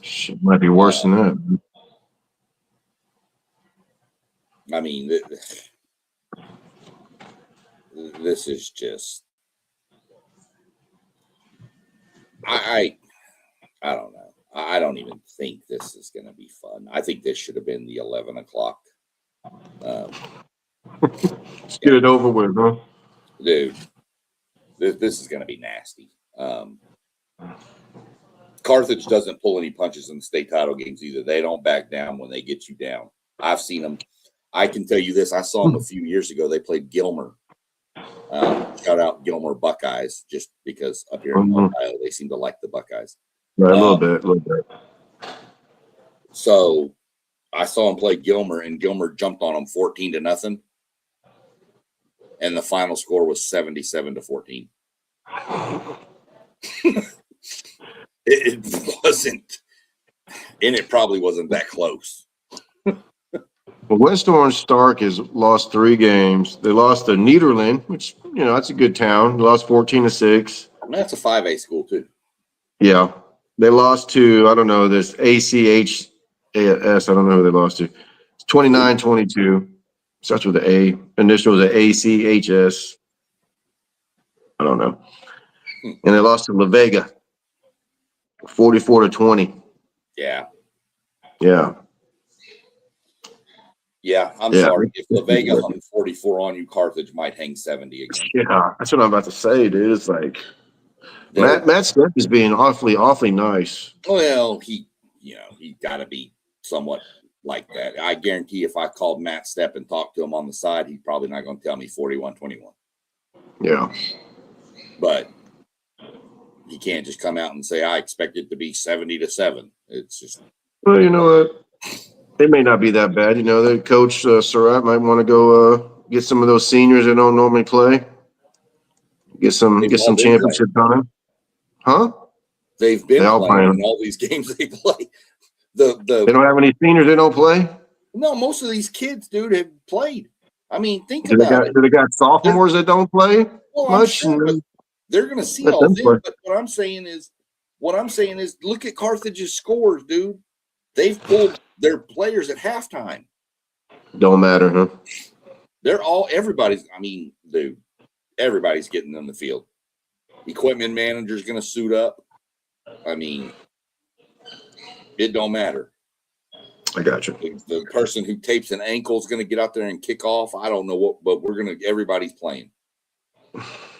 Shit, might be worse than that. I mean, this is just. I don't know. I don't even think this is going to be fun. I think this should have been the 11 o'clock. Let's get it over with, huh? Dude, this is going to be nasty. Carthage doesn't pull any punches in the state title games either. They don't back down when they get you down. I've seen them. I can tell you this. I saw them a few years ago. They played Gilmer. Shout out Gilmer Buckeyes, just because up here in Ohio, they seem to like the Buckeyes. Right, a little bit. So I saw him play Gilmer, and Gilmer jumped on him 14-0. And the final score was 77-14. It wasn't, and it probably wasn't that close. Well, West Orange Stark has lost 3 games. They lost to Nederland, which, that's a good town. They lost 14-6. That's a 5A school, too. Yeah. They lost to, I don't know, this ACHAS. I don't know who they lost to. It's 29-22. Starts with the A. Initials are ACHS. I don't know. And they lost to La Vega, 44-20. Yeah. Yeah. Yeah, I'm sorry. If La Vega hung 44 on you, Carthage might hang 70 again. Yeah, that's what I'm about to say, dude. It's like Matt Smith is being awfully nice. Well, he got to be somewhat like that. I guarantee if I called Matt Stepp and talked to him on the side, he's probably not going to tell me 41-21. Yeah. But he can't just come out and say, I expect it to be 70-7. It's just. Well, you know what? It may not be that bad. The coach Surratt might want to go get some of those seniors that don't normally play. Get some championship time. Huh? They've been playing in all these games they play. They don't have any seniors that don't play? No, most of these kids, dude, have played. I mean, think about it. Do they got sophomores that don't play much? They're going to see all this. But what I'm saying is, look at Carthage's scores, dude. They've pulled their players at halftime. Don't matter, huh? Everybody's getting on the field. Equipment manager's going to suit up. I mean, it don't matter. I got you. The person who tapes an ankle is going to get out there and kick off. I don't know what, but everybody's playing.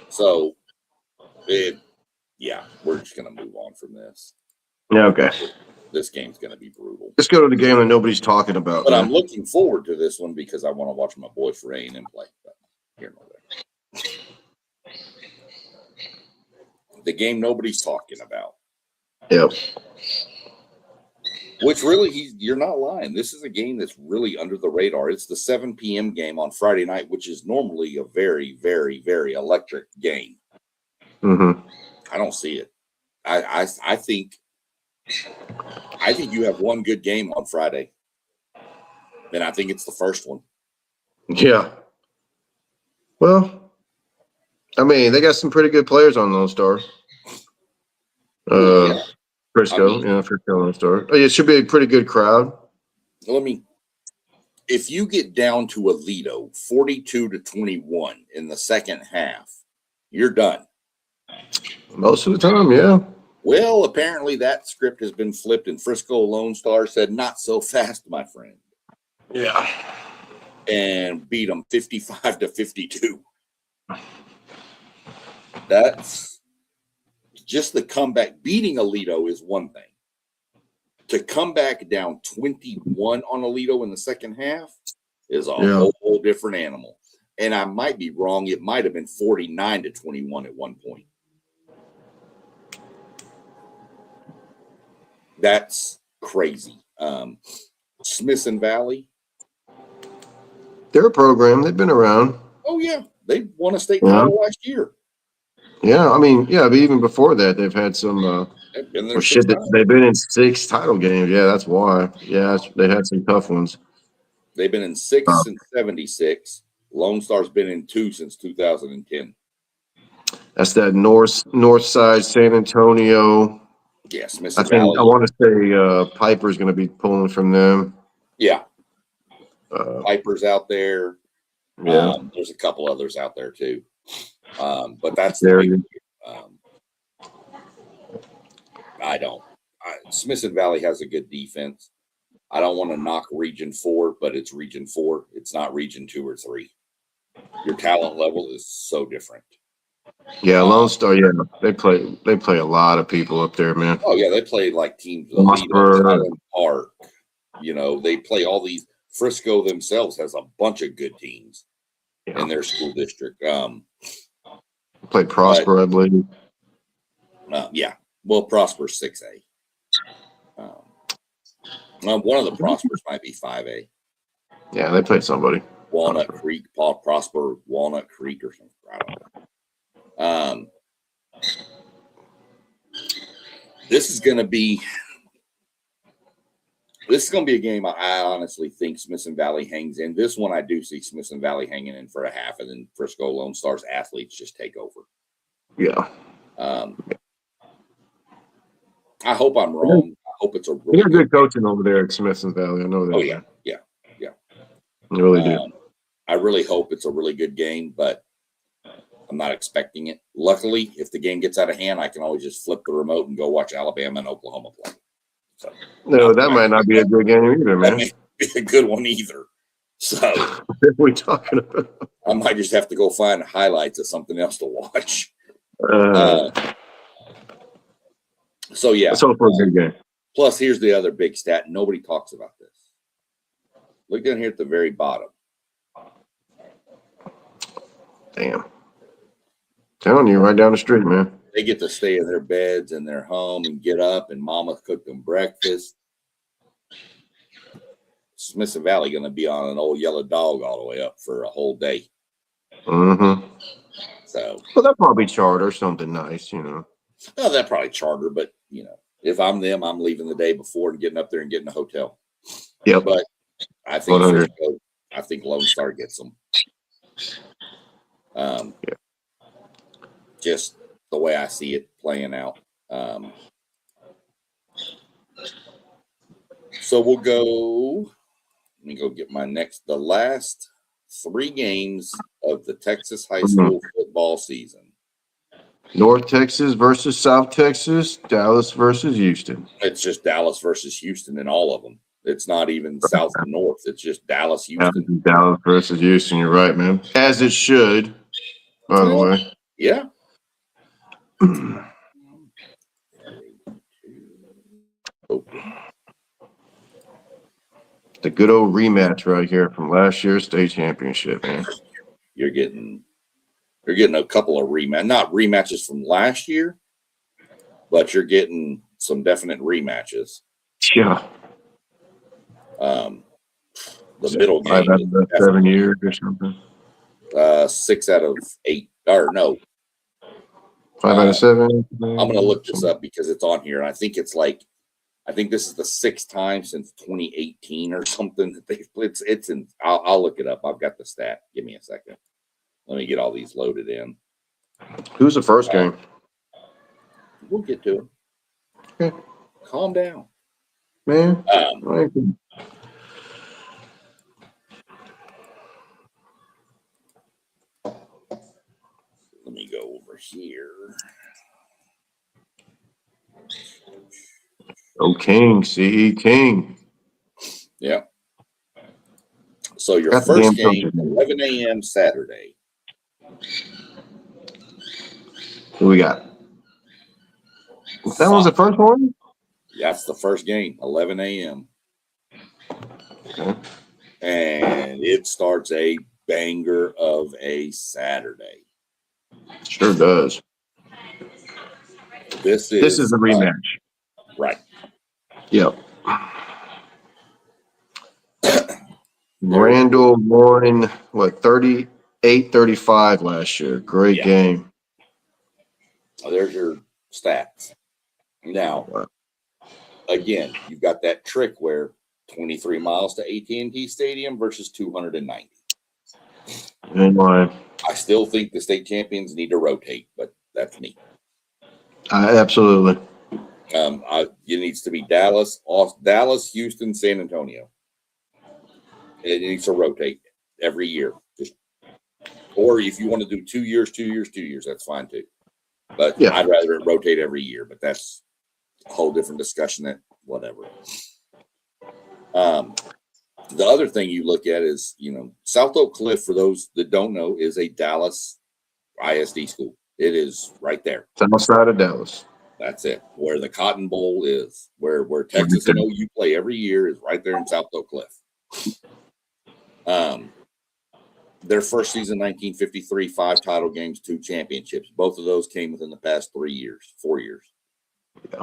So, we're just going to move on from this. Yeah, okay. This game's going to be brutal. Let's go to the game that nobody's talking about. But I'm looking forward to this one because I want to watch my boy for A&M play. But here nor there. The game nobody's talking about. Yep. Which really, you're not lying. This is a game that's really under the radar. It's the 7 p.m. game on Friday night, which is normally a very, very, very electric game. Mm-hmm. I don't see it. I think you have one good game on Friday, and I think it's the first one. Yeah. Well, I mean, they got some pretty good players on Lone Star. Frisco, Frisco Lone Star. It should be a pretty good crowd. If you get down to Aledo 42-21 in the second half, you're done. Most of the time, yeah. Well, apparently that script has been flipped, and Frisco Lone Star said, not so fast, my friend. Yeah. And beat them 55-52. That's just the comeback. Beating Aledo is one thing. To come back down 21 on Aledo in the second half is a whole different animal. And I might be wrong. It might have been 49-21 at one point. That's crazy. Smithson Valley. They're a program. They've been around. Oh, yeah. They won a state title last year. Yeah, but even before that, they've had some they've been in 6 title games. Yeah, that's why. Yeah, they had some tough ones. They've been in 6 since 76. Lone Star's been in 2 since 2010. That's that north side San Antonio Yeah, Smith I Valley. want to say Piper's going to be pulling from them. Yeah, Uh, Piper's out there. yeah, There's a couple others out there too. But that's there the it big. is. Smith Valley has a good defense. I don't want to knock Region 4, but it's Region 4. It's not Region 2 or 3. Your talent level is so different. Yeah, Lone Star. Yeah, they play a lot of people up there, man. Oh yeah, they play like teams. Mossburg. Highland Park. They play all these. Frisco themselves has a bunch of good teams in their school district. Played Prosper, I believe. Yeah. Well, Prosper's 6A. One of the Prospers might be 5A. Yeah, they played somebody. Walnut Creek, Prosper, Walnut Creek, or something. I don't know. This is going to be a game I honestly think Smith Valley hangs in. This one I do see Smith Valley hanging in for a half, and then Frisco Lone Stars athletes just take over. Yeah. I hope I'm wrong. I hope it's a really good coaching over there at Smith Valley. I know that. Oh yeah, man. yeah. I really do. I really hope it's a really good game, but I'm not expecting it. Luckily, if the game gets out of hand, I can always just flip the remote and go watch Alabama and Oklahoma play. So, no, that might not be a good game either, man. That may be a good one either. So, what are we talking about? I might just have to go find highlights of something else to watch. So, yeah. Let's hope for a good game. Plus, here's the other big stat. Nobody talks about this. Look down here at the very bottom. Damn. Telling you, right down the street, man. They get to stay in their beds and their home and get up, and mama cooked them breakfast. Smith Valley going to be on an old yellow dog all the way up for a whole day. Mm-hmm. So, well, they'll probably charter something nice, Well, that probably charter, but if I'm them, I'm leaving the day before and getting up there and getting a hotel. Yep. But I think Lone Star gets them. Just the way I see it playing out. So we'll go. Let me go get the last 3 games of the Texas high school football season. North Texas versus South Texas, Dallas versus Houston. It's just Dallas versus Houston in all of them. It's not even South and North. It's just Dallas, Houston. Dallas versus Houston. You're right, man. As it should, by the way. Yeah. The good old rematch right here from last year's state championship, man. You're getting a couple of not rematches from last year, but you're getting some definite rematches. Yeah. The middle game. 5 out of 7 years or something. 6 out of 8. Or no. 5 out of 7. I'm going to look this up because it's on here. And I think this is the 6th time since 2018 or something that they've played. I'll look it up. I've got the stat. Give me a second. Let me get all these loaded in. Who's the first game? We'll get to it. Okay. Calm down. Man. Let me go over here. Oh, King. C.E. King. Yeah. So your first game, 11 a.m. Saturday. Who we got? That was the first one? That's the first game, 11 a.m. Okay. And it starts a banger of a Saturday. Sure does. This is a rematch. Right. Yep. Randall won, 38-35 last year. Great game. There's your stats. Now, again, you've got that trick where 23 miles to AT&T Stadium versus 290. I still think the state champions need to rotate, but that's me. Absolutely. It needs to be Dallas, Dallas, Houston, San Antonio. It needs to rotate every year. Or if you want to do 2 years, 2 years, 2 years, that's fine too. But Yeah. I'd rather it rotate every year. But that's a whole different discussion. That whatever. The other thing you look at is, South Oak Cliff, for those that don't know, is a Dallas ISD school. It is right there. South side of Dallas. That's it. Where the Cotton Bowl is, where Texas and OU play every year, is right there in South Oak Cliff. Their first season, 1953, 5 title games, 2 championships. Both of those came within the past 4 years. Yeah.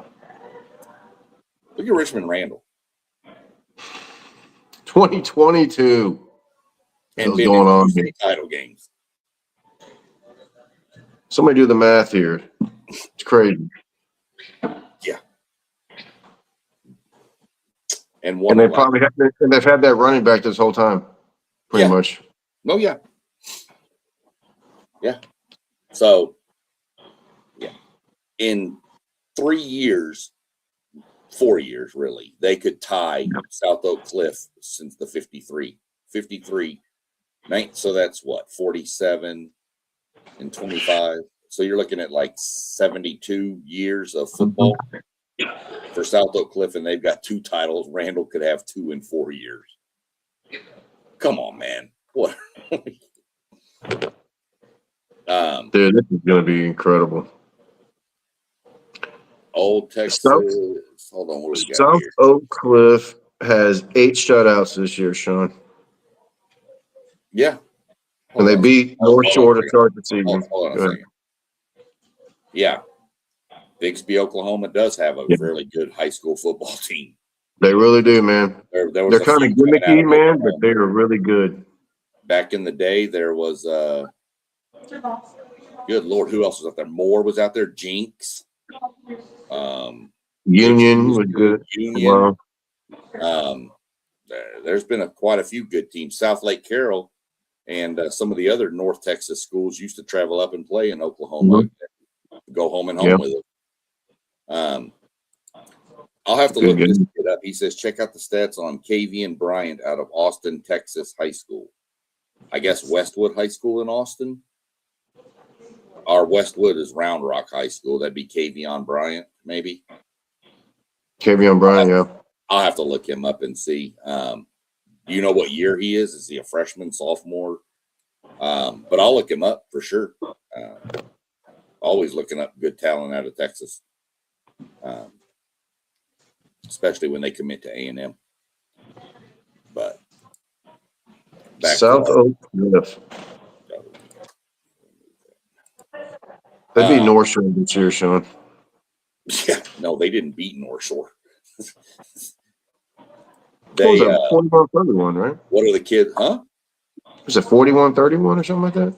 Look at Richmond Randall. 2022. And What's been going in on 2 here? state title games. Somebody do the math here. It's crazy. Yeah. And they've had that running back this whole time, pretty much. Oh yeah. Yeah. So, yeah, in 3 years, 4 years really, they could tie South Oak Cliff since the 53. So that's what, 47 and 25. So you're looking at like 72 years of football for South Oak Cliff, and they've got 2 titles. Randall could have 2 in 4 years. Come on, man. What? Dude, this is going to be incredible. Old Texas. Hold on, what do we got South here? Oak Cliff has 8 shutouts this year, Sean. Yeah. And they beat North Shore to start the season. Hold on a second. Yeah. Bixby, Oklahoma does have a fairly good high school football team. They really do, man. There was They're kind of gimmicky, man, but they are really good. Back in the day, there was good Lord, who else was out there? Moore was out there. Jinx. Union was good. Union. There's been quite a few good teams. South Lake Carroll and some of the other North Texas schools used to travel up and play in Oklahoma. Mm-hmm. Go home and home with them. I'll have to look this kid up. He says, check out the stats on Kavian Bryant out of Austin, Texas High School. I guess Westwood High School in Austin. Our Westwood is Round Rock High School. That'd be Kavion Bryant, maybe. Kavion Bryant, yeah. I'll have to look him up and see. Do you know what year he is? Is he a freshman, sophomore? But I'll look him up for sure. Always looking up good talent out of Texas, especially when they commit to A&M. But South Oak Cliff. They beat North Shore this year, Sean. Yeah, no, they didn't beat North Shore. What was that, 41-31, right? What are the kids, huh? Was it 41-31 or something like that?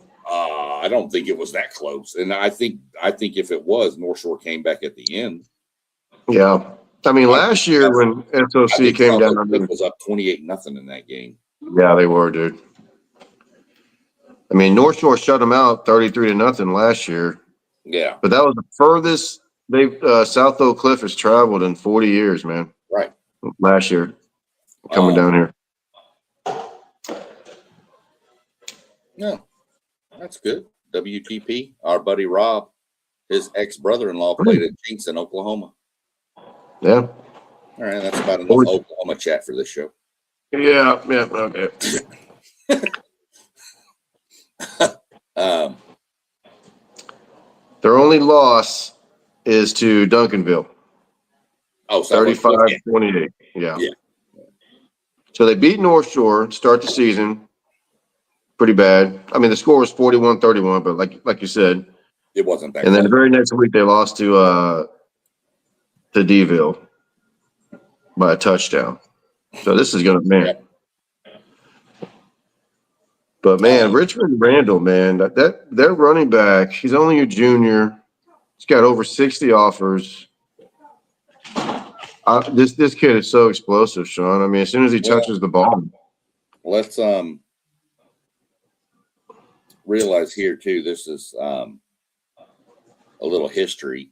I don't think it was that close. And I think if it was, North Shore came back at the end. Yeah. I mean, last year when SOC came down, it was up 28-0 in that game. Yeah, they were, dude. I mean, North Shore shut them out 33-0 last year. Yeah. But that was the furthest South Oak Cliff has traveled in 40 years, man. Right. Last year, coming down here. No, that's good. WTP, our buddy Rob, his ex-brother-in-law played at Jinx in Oklahoma. Yeah. All right, that's about enough Oklahoma chat for this show. Yeah, okay. Their only loss is to Duncanville. Oh, 35-28. Yeah. So they beat North Shore to start the season. Pretty bad. I mean, the score was 41-31, but like you said, it wasn't that. And then the very next week they lost to DeVille by a touchdown. So this is gonna But man, Richmond Randall, man, that their running back, he's only a junior. He's got over 60 offers. This kid is so explosive, Sean. I mean, as soon as he touches the ball. Let's realize here too, this is a little history.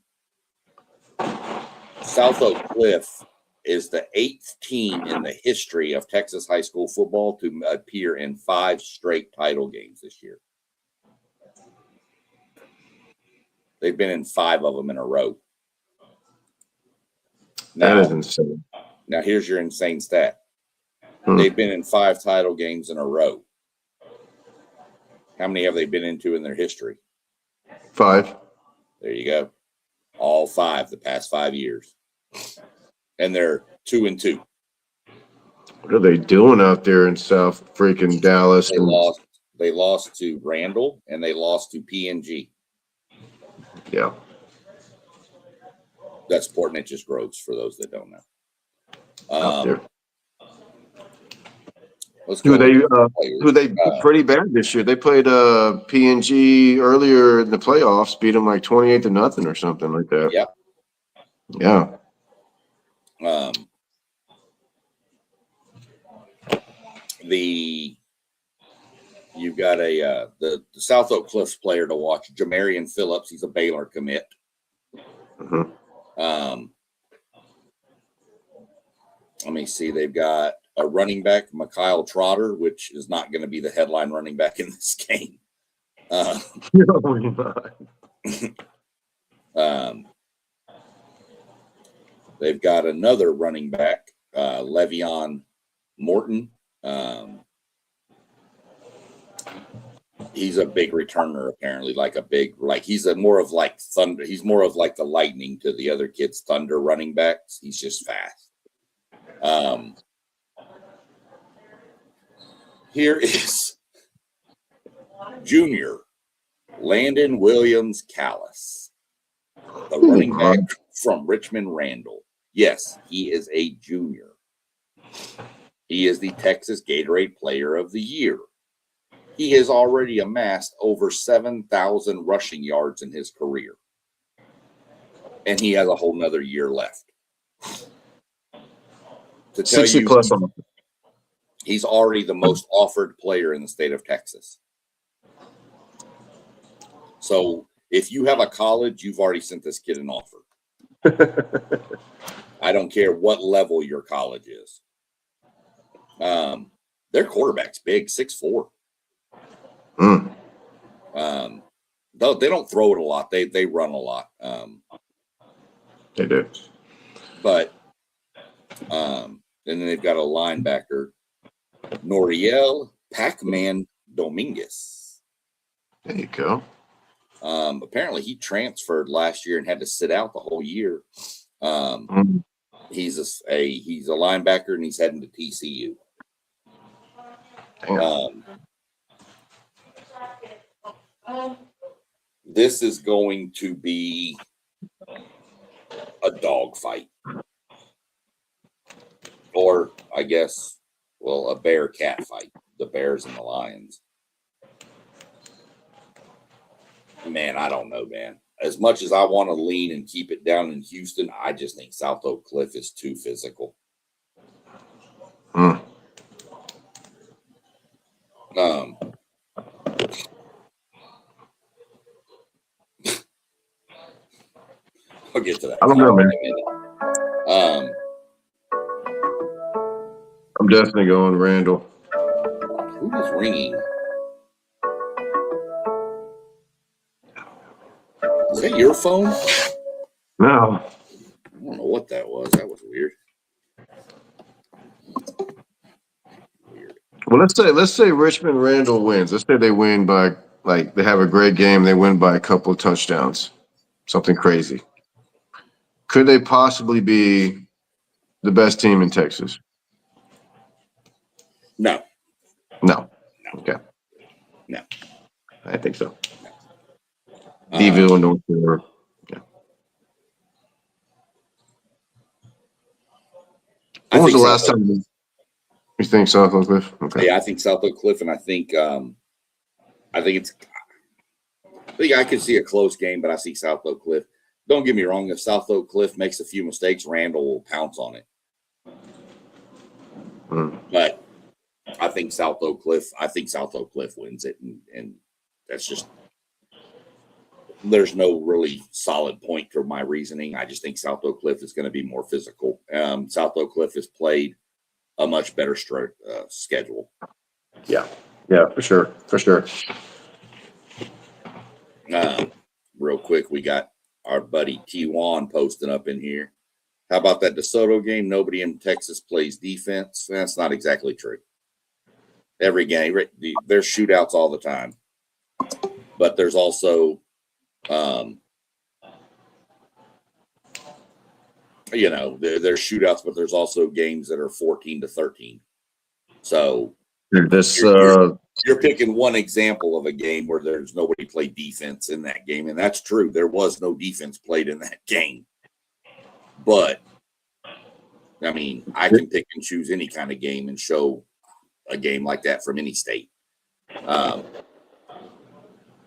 South Oak Cliff is the 8th team in the history of Texas high school football to appear in 5 straight title games this year. They've been in 5 of them in a row. That is insane. Now here's your insane stat. Hmm. They've been in 5 title games in a row. How many have they been into in their history? 5. There you go. All 5 the past 5 years. And they're 2-2. What are they doing out there in South freaking Dallas? They lost to Randall and they lost to PNG. Yeah. That's Port Neches Groves for those that don't know. Out there. Let's go. Who they beat pretty bad this year. They played PNG earlier in the playoffs, beat them like 28-0 or something like that. Yep. Yeah. You've got the South Oak Cliffs player to watch, Jamarian Phillips. He's a Baylor commit. Mm-hmm. Let me see. They've got a running back, Mikhail Trotter, which is not going to be the headline running back in this game. They've got another running back, Le'Veon Morton. He's a big returner, apparently, he's more of like thunder. He's more of like the lightning to the other kids' thunder running backs. He's just fast. Here is junior Landon Williams Callis, the running back from Richmond Randall. Yes, he is a junior. He is the Texas Gatorade Player of the Year. He has already amassed over 7,000 rushing yards in his career. And he has a whole nother year left. To tell 60 you, plus. He's already the most offered player in the state of Texas. So if you have a college, you've already sent this kid an offer. I don't care what level your college is. Their quarterback's big, 6'4". Though they don't throw it a lot, they run a lot. They do. But and then they've got a linebacker, Noriel Pac-Man Dominguez. There you go. Apparently he transferred last year and had to sit out the whole year. He's a linebacker and he's heading to TCU. This is going to be a dogfight, or I guess, a bear-cat fight. The Bears and the Lions. Man, I don't know, man. As much as I want to lean and keep it down in Houston, I just think South Oak Cliff is too physical. I'll get to that. I don't know, man. I'm definitely going Randall. Who is ringing? Is that your phone? No. I don't know what that was. That was weird. Well, let's say Richmond Randall wins. Let's say they win by they have a great game. They win by a couple of touchdowns, something crazy. Could they possibly be the best team in Texas? No. Okay. No. I think so. Deville, North Carolina. Yeah. When was the last time you think South Oak Cliff? Okay. Yeah, I think South Oak Cliff, and I think I think I could see a close game, but I see South Oak Cliff. Don't get me wrong. If South Oak Cliff makes a few mistakes, Randall will pounce on it. But I think South Oak Cliff wins it, and that's just there's no really solid point to my reasoning. I just think South Oak Cliff is going to be more physical. South Oak Cliff has played a much better schedule. Yeah, for sure. Real quick, we got our buddy T1 posting up in here. How about that DeSoto game? Nobody in Texas plays defense. That's not exactly true. Every game, there's shootouts all the time, but there's also, there's shootouts, but there's also games that are 14-13. So you're picking one example of a game where there's nobody played defense in that game, and that's true. There was no defense played in that game. But, I mean, I can pick and choose any kind of game and show a game like that from any state.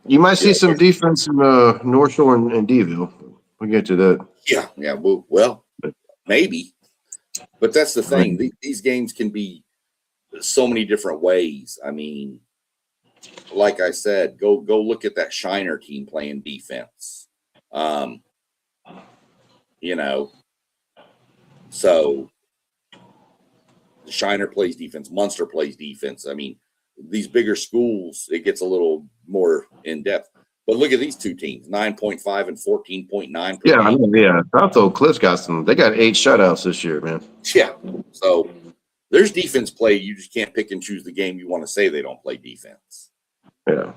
You might see some defense in North Shore and Deville. We'll get to that. Yeah. Well, maybe. But that's the thing. These games can be so many different ways. I mean, like I said, go look at that Shiner team playing defense. So Shiner plays defense, Munster plays defense. I mean, these bigger schools, it gets a little more in depth. But look at these two teams, 9.5 and 14.9. Yeah. South Oak Cliff's they got 8 shutouts this year, man. Yeah. So there's defense play. You just can't pick and choose the game you want to say they don't play defense. Yeah.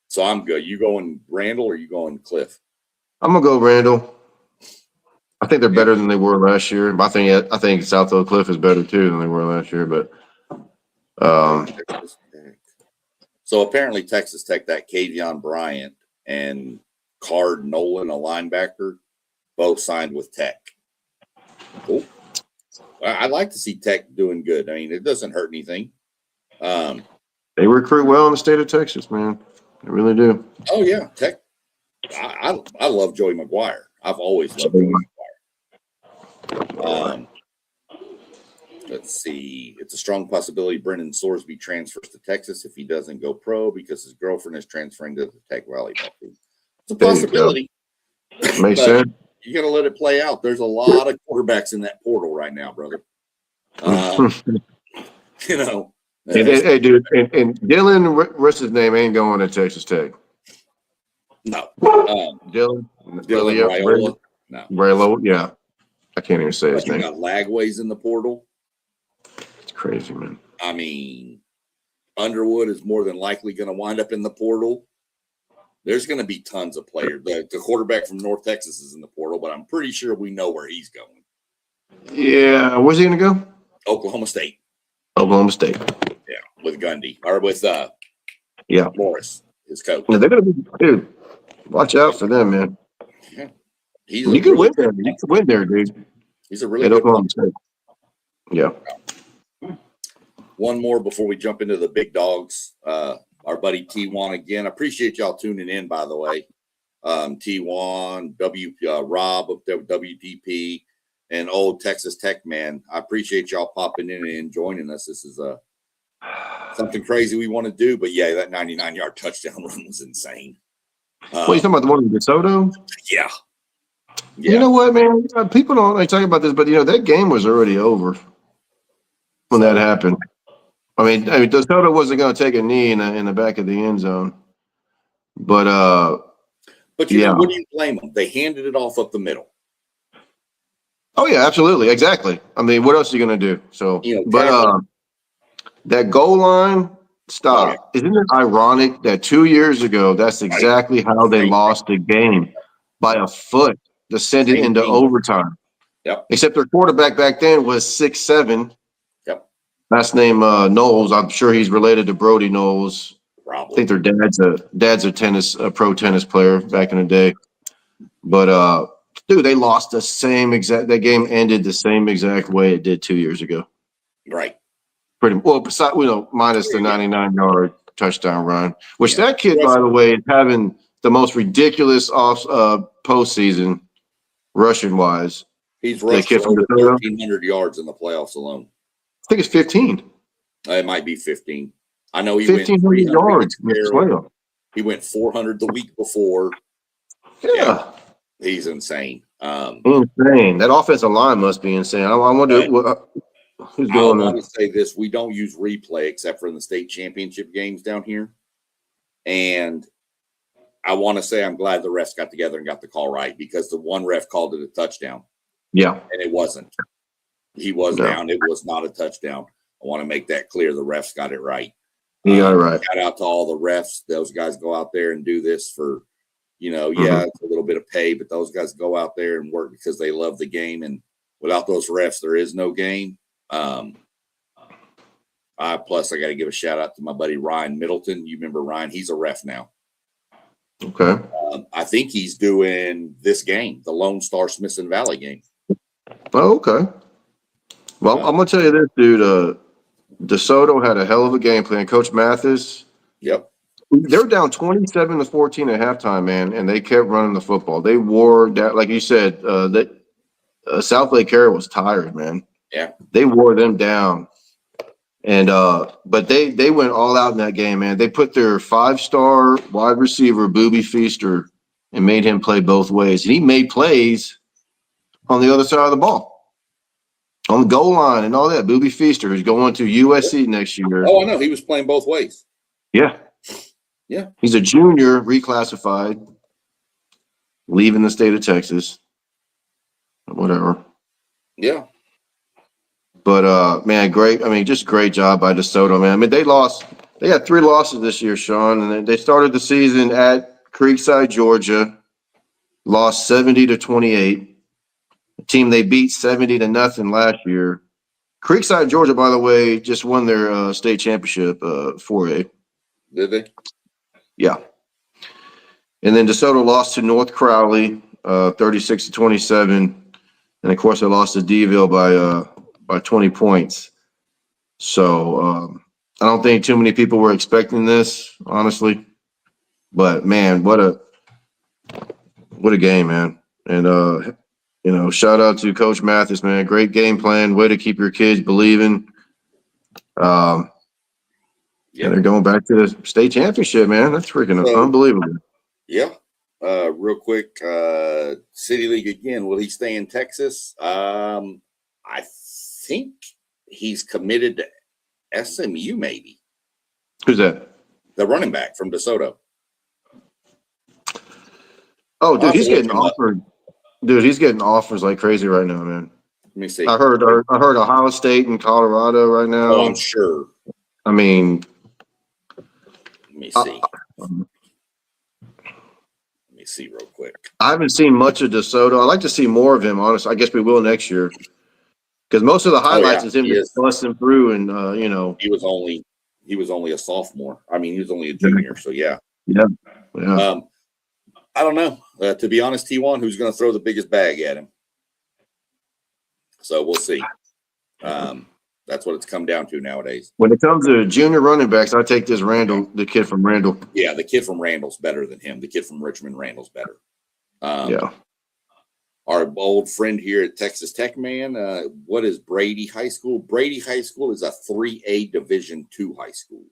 So I'm good. You going Randall or you going Cliff? I'm gonna go Randall. I think they're better than they were last year. But I think South Oak Cliff is better too than they were last year. But so apparently Texas Tech, that Kavion Bryant and Card Nolan, a linebacker, both signed with Tech. Cool. I'd like to see Tech doing good. I mean, it doesn't hurt anything. They recruit well in the state of Texas, man. They really do. Oh yeah, Tech. I love Joey McGuire. I've always loved Joey McGuire. Let's see. It's a strong possibility Brendan Sorsby transfers to Texas if he doesn't go pro because his girlfriend is transferring to the Tech volleyball team. It's a possibility. Makes sense. You got to let it play out. There's a lot of quarterbacks in that portal right now, brother. Hey, dude, and Dylan, what's his name? Ain't going to Texas Tech. No. Dylan Raiola. No. Raiola, yeah. I can't even say his name. You got Lagways in the portal. It's crazy, man. I mean, Underwood is more than likely going to wind up in the portal. There's going to be tons of players. The quarterback from North Texas is in the portal, but I'm pretty sure we know where he's going. Yeah. Where's he going to go? Oklahoma State. Oklahoma State. Yeah, with Gundy. Or with Morris, his coach. Yeah, they're going to be – dude, watch out for them, man. Yeah. You can win there. You can win there, dude. He's a really good Oklahoma State. Yeah. One more before we jump into the big dogs. Our buddy T1 again. I appreciate y'all tuning in, by the way. T1, Rob of WTP, and old Texas Tech man. I appreciate y'all popping in and joining us. This is something crazy we want to do, but yeah, that 99-yard touchdown run was insane. What are you talking about, the one in DeSoto? Yeah. You know what, man? People don't talk about this, but that game was already over when that happened. I mean, DeSoto wasn't going to take a knee in the back of the end zone, but what do you blame them? They handed it off up the middle. Oh yeah, absolutely, exactly. I mean, what else are you going to do? So, that goal line stop. Oh, yeah. Isn't it ironic that 2 years ago, that's exactly how they lost the game by a foot to send it into overtime? Yep. Except their quarterback back then was 6'7". Yep. Last name Knowles. I'm sure he's related to Brody Knowles. Probably. I think their dad's a pro tennis player back in the day. But dude, they lost that game ended the same exact way it did 2 years ago. Right. Pretty well, besides minus the 99-yard touchdown run, which that kid, by the way, is having the most ridiculous postseason rushing wise. He's rushed for over 1,300 yards in the playoffs alone. I think it's 15. It might be 15. I know he 1,500 yards in the playoff. He went 400 the week before. Yeah. He's insane. Insane. That offensive line must be insane. I wonder who's I going want to. to say this. We don't use replay except for in the state championship games down here. And I want to say I'm glad the refs got together and got the call right, because the one ref called it a touchdown. Yeah. And it wasn't. He was down. It was not a touchdown. I want to make that clear. The refs got it right. You got it right. Shout out to all the refs. Those guys go out there and do this for, Mm-hmm. it's a little bit of pay, but those guys go out there and work because they love the game. And without those refs, there is no game. Plus, I got to give a shout out to my buddy Ryan Middleton. You remember Ryan? He's a ref now. Okay. I think he's doing this game, the Lone Star Smithson Valley game. Oh, okay. Well, I'm going to tell you this, dude. DeSoto had a hell of a game plan. Coach Mathis. Yep. They were down 27-14 at halftime, man, and they kept running the football. They wore that, like you said, South Lake Carroll was tired, man. Yeah. They wore them down. And but they went all out in that game, man. They put their 5-star wide receiver, Booby Feaster, and made him play both ways. And he made plays on the other side of the ball, on the goal line and all that. Booby Feaster, who's going to USC next year. Oh, I know. He was playing both ways. Yeah. Yeah. He's a junior, reclassified, leaving the state of Texas. Whatever. Yeah. But man, great. I mean, just great job by DeSoto, man. I mean, they got 3 losses this year, Sean, and they started the season at Creekside, Georgia, lost 70-28. A team they beat 70-0 last year. Creekside, Georgia, by the way, just won their state championship 4A. Did they? Yeah. And then DeSoto lost to North Crowley 36-27. And of course, they lost to Deville by 20 points. So I don't think too many people were expecting this, honestly. But man, what a game, man. And shout out to Coach Mathis, man. Great game plan. Way to keep your kids believing. Yeah, they're going back to the state championship, man. That's freaking unbelievable. Yeah. Real quick, City League again. Will he stay in Texas? I think he's committed to SMU, maybe. Who's that? The running back from DeSoto. Oh, dude, he's getting offered. Dude, he's getting offers like crazy right now, man. Let me see. I heard Ohio State and Colorado right now. Oh, I'm sure. I mean, let me see. Let me see real quick. I haven't seen much of DeSoto. I'd like to see more of him, honestly. I guess we will next year. Because most of the highlights is him just busting through and He was only a sophomore. I mean, he was only a junior, so yeah. Yeah. I don't know. To be honest, T1, who's going to throw the biggest bag at him? So we'll see. That's what it's come down to nowadays. When it comes to junior running backs, I take this Randall, the kid from Randall. Yeah, the kid from Randall's better than him. The kid from Richmond, Randall's better. Our old friend here at Texas Tech, man, what is Brady High School? Brady High School is a 3A Division II high school.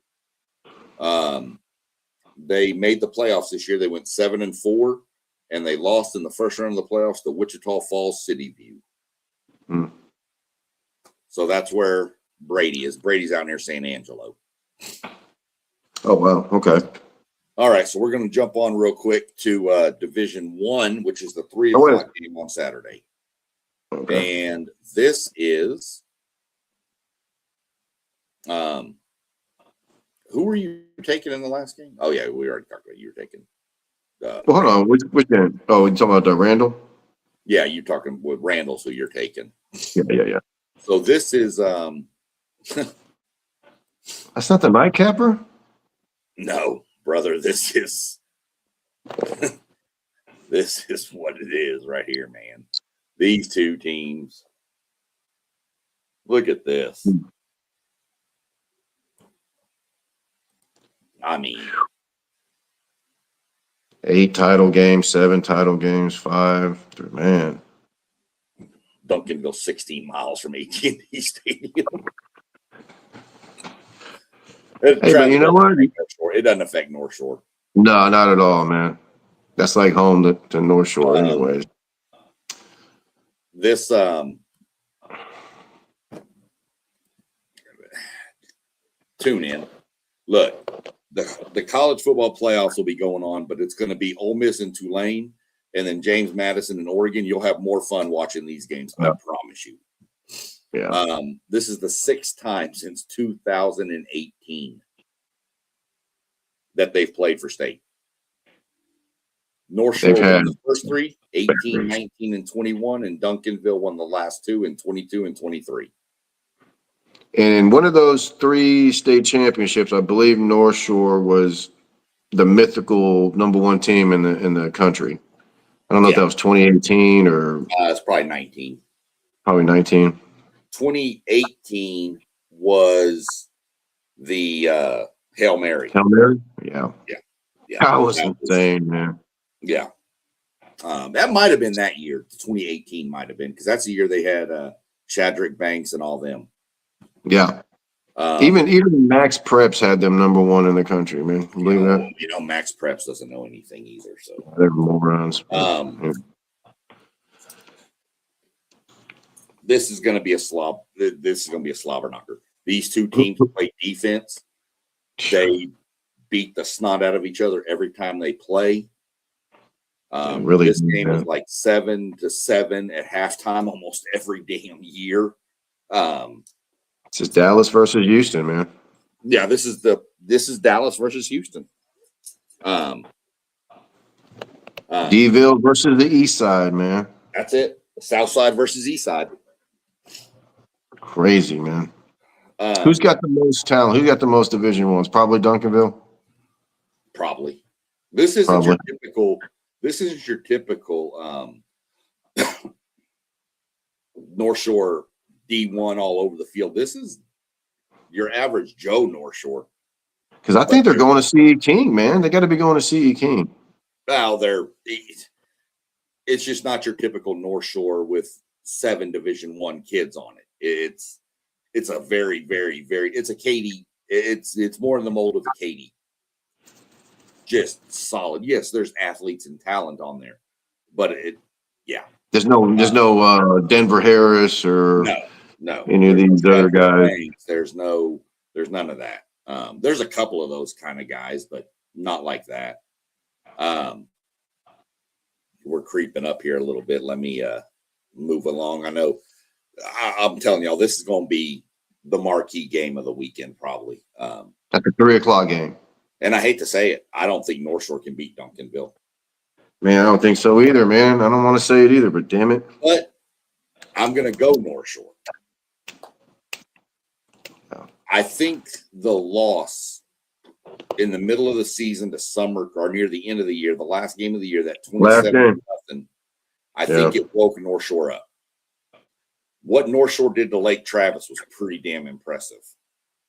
They made the playoffs this year. They went 7-4, and they lost in the first round of the playoffs to Wichita Falls City View. So that's where Brady is. Brady's out near San Angelo. Oh, wow. Okay. All right, so we're going to jump on real quick to Division I, which is the 3 o'clock game on Saturday. Okay. And this is who were you taking in the last game? Oh, yeah, we already talked about you were taking. Well, hold on. Which game? Oh, you talking about Randall? Yeah, you're talking with Randall, so you're taking. Yeah. So this is That's not the nightcapper? No, brother, this is this is what it is right here, man. These two teams. Look at this. I mean, 8 title games, 7 title games, 5. Man. Duncanville 16 miles from AT&T Stadium. Hey, but you know what? It doesn't affect North Shore. No, not at all, man. That's like home to North Shore, anyways. This tune in. Look, the college football playoffs will be going on, but it's going to be Ole Miss and Tulane, and then James Madison and Oregon. You'll have more fun watching these games. I promise you. Yeah. This is the 6th time since 2018 that they've played for state. North Shore won the first 3, 18, 19, and 21, and Duncanville won the last 2 in 22 and 23. And in one of those 3 state championships, I believe North Shore was the mythical #1 team in the country. I don't know if that was 2018 or it's probably 19. Probably 19. 2018 was the Hail Mary. Hail Mary? Yeah. Yeah. That was insane, man. Yeah. That might have been that year. 2018 might have been, because that's the year they had Shadrack Banks and all them. Yeah. Even Max Preps had them #1 in the country, man. Believe that? You know, Max Preps doesn't know anything either. So they're morons. This is going to be a slob. This is going to be a slobber knocker. These two teams play defense. They beat the snot out of each other every time they play. Really, this game is like 7-7 at halftime almost every damn year. This is Dallas versus Houston, man. Yeah, this is Dallas versus Houston. D-ville versus the East Side, man. That's it. The South Side versus East Side. Crazy, man. Who's got the most talent? Who got the most Division Ones? Probably Duncanville. Probably. This isn't your typical. This isn't your typical North Shore D1 all over the field. This is your average Joe North Shore. Because I think they're going to CE King, man. They got to be going to CE King. Well, it's just not your typical North Shore with 7 Division I kids on it. It's a very, very, very. It's a Katy. It's more in the mold of a Katy. Just solid. Yes, there's athletes and talent on there, but there's no Denver Harris or no any of these other guys. There's none of that. There's a couple of those kind of guys, but not like that. We're creeping up here a little bit. Let me move along. I know I'm telling y'all, this is going to be the marquee game of the weekend, probably. At the 3:00 game. And I hate to say it, I don't think North Shore can beat Duncanville. Man, I don't think so either, man. I don't want to say it either, but damn it. But I'm going to go North Shore. I think the loss in the middle of the season to summer or near the end of the year, the last game of the year, that 27-0, I think it woke North Shore up. What North Shore did to Lake Travis was pretty damn impressive.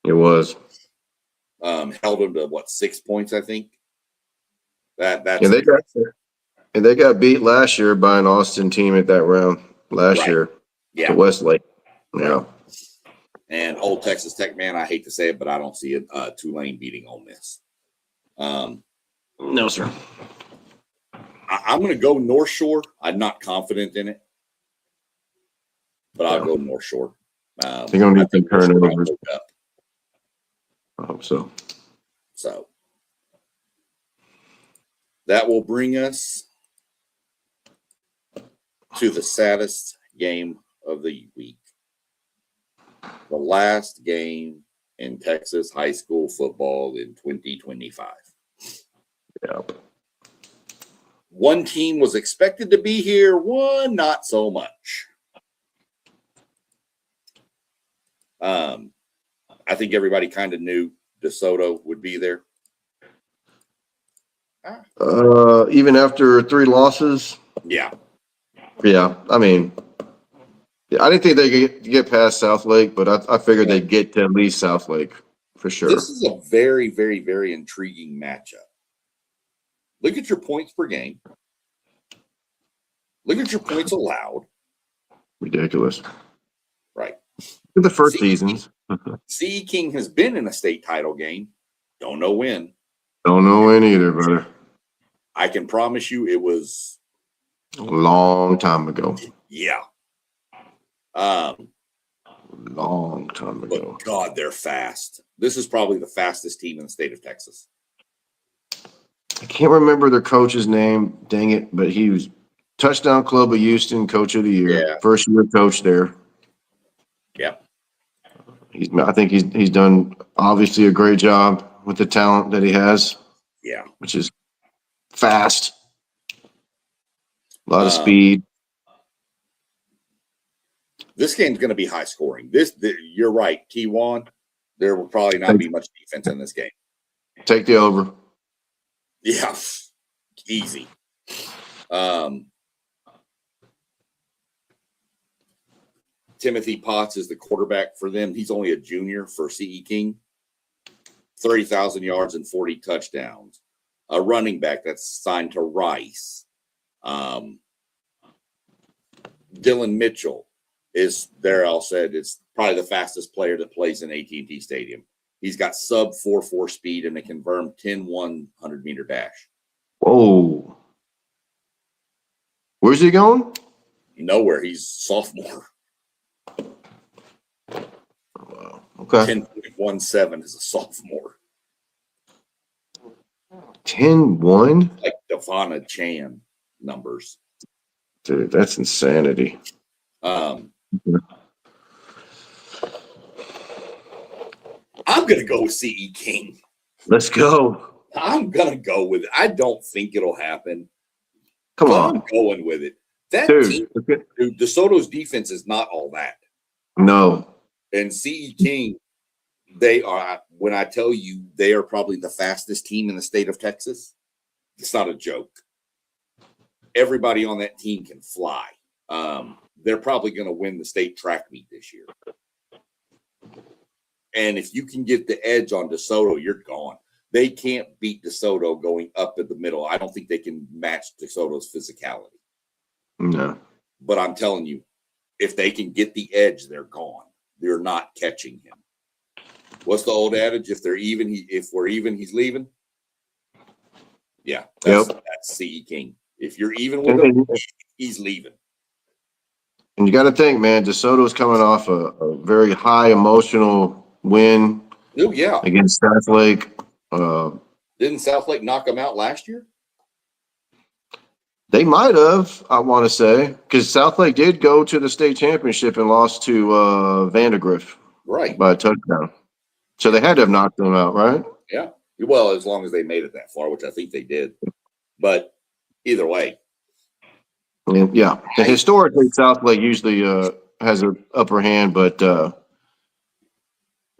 It was. Held them to 6 points, I think. That's they got beat last year by an Austin team at that round last year. Yeah. To Westlake. Yeah. And Old Texas Tech, man, I hate to say it, but I don't see it. Tulane beating Ole Miss. No, sir. I'm going to go North Shore. I'm not confident in it, but I'll go North Shore. They're going to need some turnovers. I hope so. So that will bring us to the saddest game of the week. The last game in Texas high school football in 2025. Yep. One team was expected to be here, one not so much. I think everybody kind of knew DeSoto would be there. Even after 3 losses? Yeah. Yeah. I mean, I didn't think they could get past South Lake, but I figured they'd get to at least South Lake for sure. This is a very, very, very intriguing matchup. Look at your points per game. Look at your points allowed. Ridiculous. Right. The first seasons. CE King has been in a state title game. Don't know when. Don't know when either, brother. I can promise you it was A long time ago. yeah. Long time ago. But God, they're fast. This is probably the fastest team in the state of Texas. I can't remember their coach's name. Dang it! But he was Touchdown Club of Houston Coach of the Year, Yeah. first year coach there. Yeah. I think he's done obviously a great job with the talent that he has. Yeah. Which is fast, a lot of speed. This game's going to be high scoring. You're right, T1. There will probably not be much defense in this game. Take the over. Yeah, easy. Timothy Potts is the quarterback for them. He's only a junior for CE King. 30,000 yards and 40 touchdowns. A running back that's signed to Rice. Dylan Mitchell is there. I'll said it's probably the fastest player that plays in AT&T Stadium. He's got sub 4.4 speed and a confirmed 10-1 100-meter dash. Whoa. Where's he going? Nowhere. He's sophomore. Wow. Okay. 10.17 is a sophomore. 10-1? Like Devonna Chan numbers. Dude, that's insanity. I'm going to go with CE King. Let's go. I'm going to go with it. I don't think it'll happen. Come but on. I'm going with it. That Dude. team, dude, DeSoto's defense is not all that. No. And CE King, they are, when I tell you they are probably the fastest team in the state of Texas, it's not a joke. Everybody on that team can fly. They're probably going to win the state track meet this year. And if you can get the edge on DeSoto, you're gone. They can't beat DeSoto going up in the middle. I don't think they can match DeSoto's physicality. No. But I'm telling you, if they can get the edge, they're gone. They're not catching him. What's the old adage? If we're even, he's leaving. Yeah, that's CE King. If you're even with him, he's leaving. And you got to think, man, DeSoto's coming off a very high emotional win against South Lake. Didn't South Lake knock them out last year? They might have, I want to say, because South Lake did go to the state championship and lost to Vandergrift by a touchdown. So they had to have knocked them out, right? Yeah. Well, as long as they made it that far, which I think they did. But either way. Yeah. And historically, South Lake usually has an upper hand, but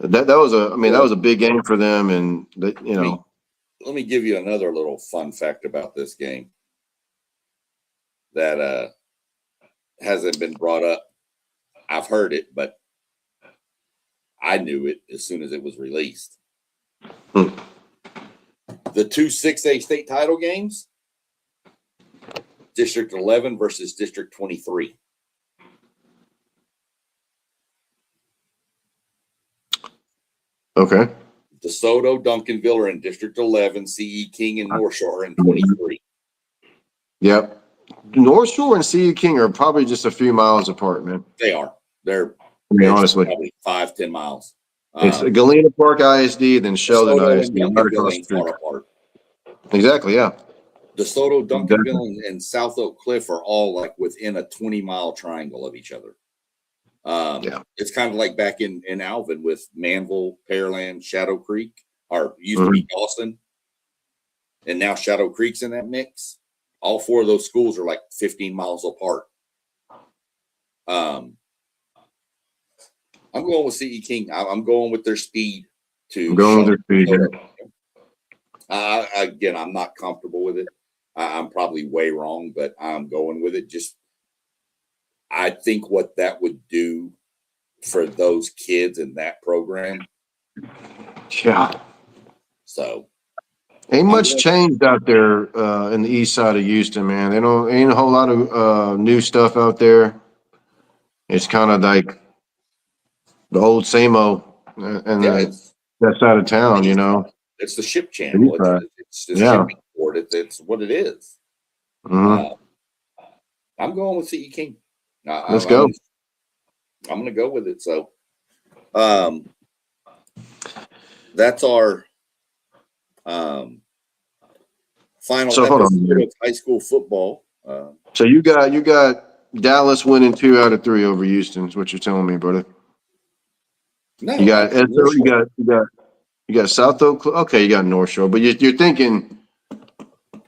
that was a big game for them, and let me give you another little fun fact about this game that hasn't been brought up. I've heard it, but I knew it as soon as it was released. The two 6A state title games, District 11 versus District 23. Okay. DeSoto, Duncanville are in District 11, CE King and North Shore are in 23. Yep. North Shore and CE King are probably just a few miles apart, man. They are. They're honestly probably 5-10 miles. It's Galena Park ISD, then Sheldon ISD. Right across the street. Exactly, yeah. DeSoto, Duncanville, and South Oak Cliff are all like within a 20-mile triangle of each other. It's kind of like back in Alvin with Manville, Pearland, Shadow Creek, or used to be Dawson, and now Shadow Creek's in that mix. All four of those schools are like 15 miles apart. I'm going with CE King. I'm going with their speed. Again, I'm not comfortable with it. I'm probably way wrong, but I'm going with it. I think what that would do for those kids in that program. Yeah. So ain't much changed out there in the east side of Houston, man. Ain't a whole lot of new stuff out there. It's kind of like the old same old and that side of town, It's the ship channel. It's the Yeah. shipping port. It's what it is. Mhm. I'm going with CE King. Let's go. I'm going to go with it. So, that's our final So hold on, episode man. of high school football. So you got Dallas winning 2 out of 3 over Houston. Is what you're telling me, brother? No, You got North SO, Shore. you got South Oak. Okay, you got North Shore, but you're thinking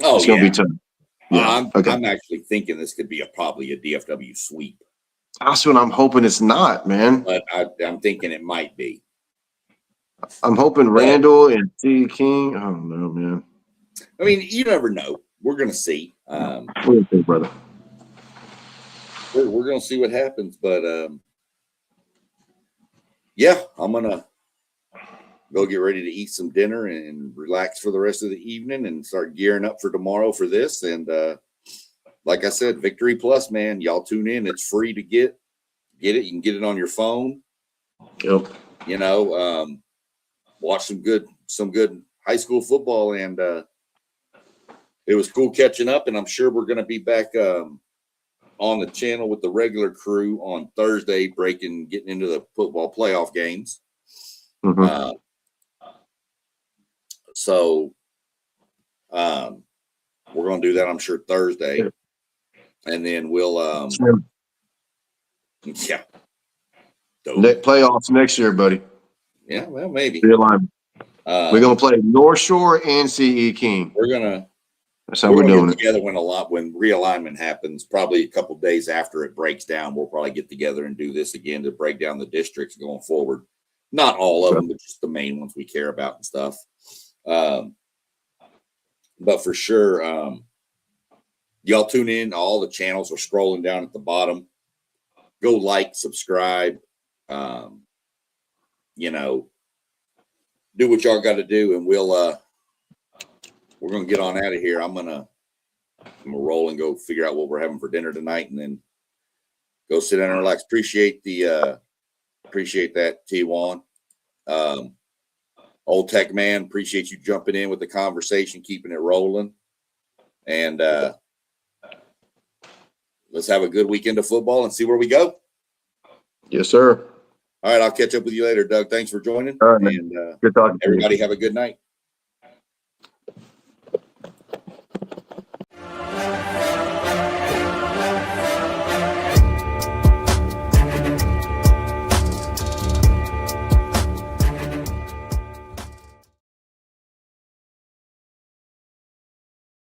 Oh it's gonna yeah. be tough. Yeah. Okay. I'm actually thinking this could be probably a DFW sweep, That's what I'm hoping it's not, man. but I'm thinking it might be. I'm hoping But Randall and C. King. I don't know, man. I mean, you never know. We're gonna see. What do you think, brother? We're gonna see what happens. But yeah, I'm gonna go get ready to eat some dinner and relax for the rest of the evening and start gearing up for tomorrow for this. And like I said, Victory Plus, man, y'all tune in. It's free to get it. You can get it on your phone. Yep. You know, watch some good high school football, and it was cool catching up. And I'm sure we're going to be back on the channel with the regular crew on Thursday, getting into the football playoff games. Mm-hmm. So we're going to do that, I'm sure, Thursday. Yeah. And then we'll, yeah. Playoffs next year, buddy. Yeah, well, maybe. Realignment. We're going to play North Shore and CE King. That's how we're doing it. Together when realignment happens, probably a couple days after it breaks down, we'll probably get together and do this again to break down the districts going forward. Not all of them, but just the main ones we care about and stuff. But for sure, y'all tune in. All the channels are scrolling down at the bottom. Go like, subscribe. You know, do what y'all got to do, and we're gonna get on out of here. I'm gonna roll and go figure out what we're having for dinner tonight, and then go sit down and relax. Appreciate that, T1. Old Tech Man, appreciate you jumping in with the conversation, keeping it rolling. And let's have a good weekend of football and see where we go. Yes, sir. All right, I'll catch up with you later, Doug. Thanks for joining. All right, man. And good talking to you. everybody have a good night.